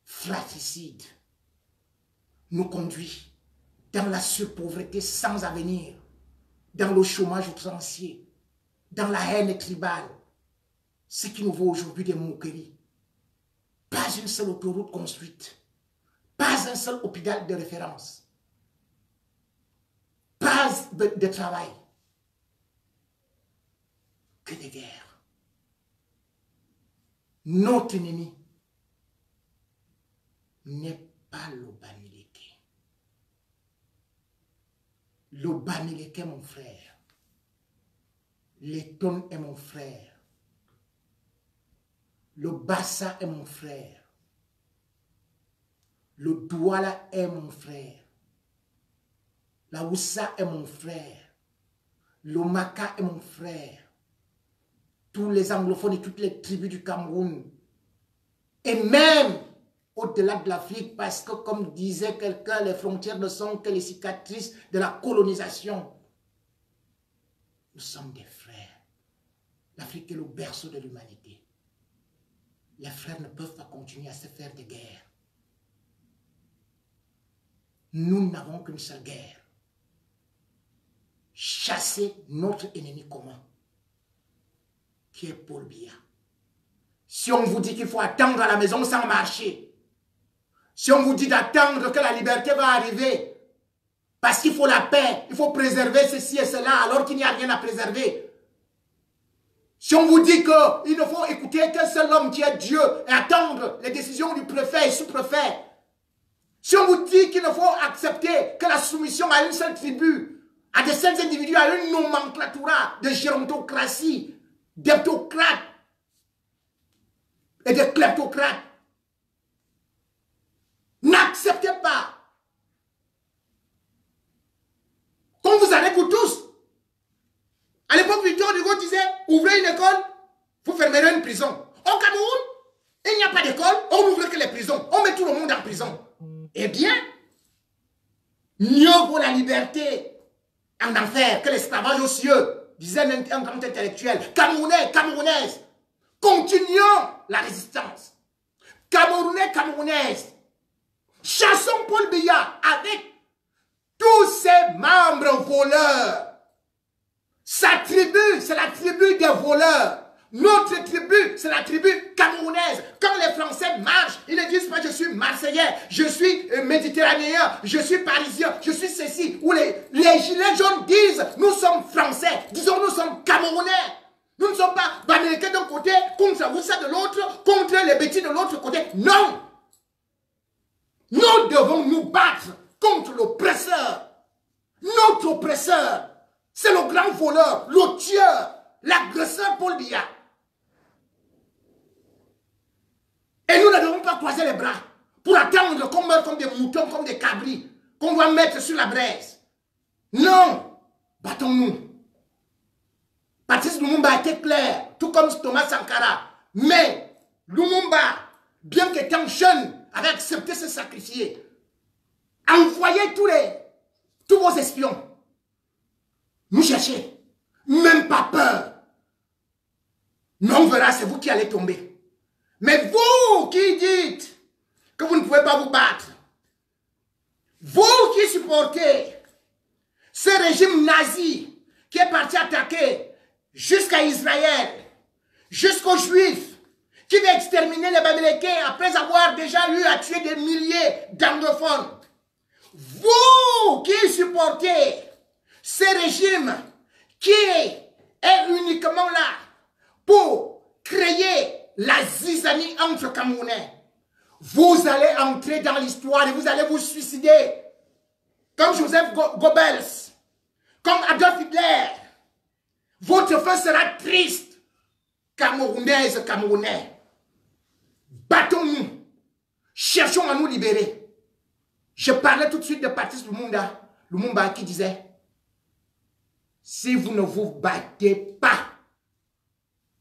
S1: fratricides, nous conduit dans la surpauvreté sans avenir, dans le chômage outrancier, dans la haine tribale, ce qui nous vaut aujourd'hui des moqueries. Pas une seule autoroute construite, pas un seul hôpital de référence, pas de travail, que des guerres. Notre ennemi n'est pas le Bamileke. Le Bamileke est mon frère. L'Eton est mon frère. Le Bassa est mon frère. Le Douala est mon frère. La Oussa est mon frère. Le Maka est mon frère. Tous les anglophones et toutes les tribus du Cameroun. Et même au-delà de l'Afrique, parce que comme disait quelqu'un, les frontières ne sont que les cicatrices de la colonisation. Nous sommes des frères. L'Afrique est le berceau de l'humanité. Les frères ne peuvent pas continuer à se faire des guerres. Nous n'avons qu'une seule guerre. Chasser notre ennemi commun, qui est Paul Biya. Si on vous dit qu'il faut attendre à la maison sans marcher, si on vous dit d'attendre que la liberté va arriver, parce qu'il faut la paix, il faut préserver ceci et cela, alors qu'il n'y a rien à préserver. Si on vous dit qu'il ne faut écouter qu'un seul homme qui est Dieu et attendre les décisions du préfet et sous-préfet, si on vous dit qu'il ne faut accepter que la soumission à une seule tribu, à de seuls individus, à une nomenclatura de gérontocratie, d'eptocrates et de kleptocrates, n'acceptez pas qu'on vous arrête vous tous. À l'époque, Victor Hugo disait, ouvrez une école, vous fermerez une prison. Au Cameroun, il n'y a pas d'école, on n'ouvre que les prisons. On met tout le monde en prison. Eh bien, mieux vaut la liberté en enfer que l'esclavage aux cieux, disait un grand intellectuel. Camerounais, Camerounaises, continuons la résistance. Camerounais, Camerounaises, chassons Paul Biya avec tous ses membres voleurs. Sa tribu, c'est la tribu des voleurs. Notre tribu, c'est la tribu camerounaise. Quand les Français marchent, ils ne disent pas je suis Marseillais, je suis Méditerranéen, je suis Parisien, je suis ceci. Ou les gilets jaunes disent nous sommes Français, disons nous sommes Camerounais. Nous ne sommes pas Bamileke d'un côté, contre Woussa de l'autre, contre les bêtis de l'autre côté. Non! Nous devons nous battre contre l'oppresseur. Notre oppresseur, c'est le grand voleur, le tueur, l'agresseur Paul Biya. Et nous ne devons pas croiser les bras pour attendre qu'on meure comme des moutons, comme des cabris, qu'on va mettre sur la braise. Non, battons-nous. Patrice Lumumba a été clair, tout comme Thomas Sankara. Mais Lumumba, bien qu'étant jeune, avait accepté de se sacrifier. Envoyez tous vos espions nous chercher. Même pas peur. Mais on verra, c'est vous qui allez tomber. Mais vous qui dites que vous ne pouvez pas vous battre, vous qui supportez ce régime nazi qui est parti attaquer jusqu'à Israël, jusqu'aux Juifs, qui veut exterminer les Bamileke après avoir déjà eu à tuer des milliers d'anglophones. Vous qui supportez ce régime qui est uniquement là pour créer la zizanie entre Camerounais, vous allez entrer dans l'histoire et vous allez vous suicider. Comme Joseph Goebbels, comme Adolf Hitler. Votre fin sera triste. Camerounaises, Camerounais, battons-nous. Cherchons à nous libérer. Je parlais tout de suite de Patrice Lumumba qui disait, si vous ne vous battez pas,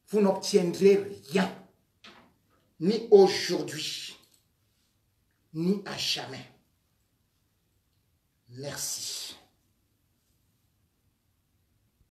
S1: vous n'obtiendrez rien, ni aujourd'hui, ni à jamais. Merci.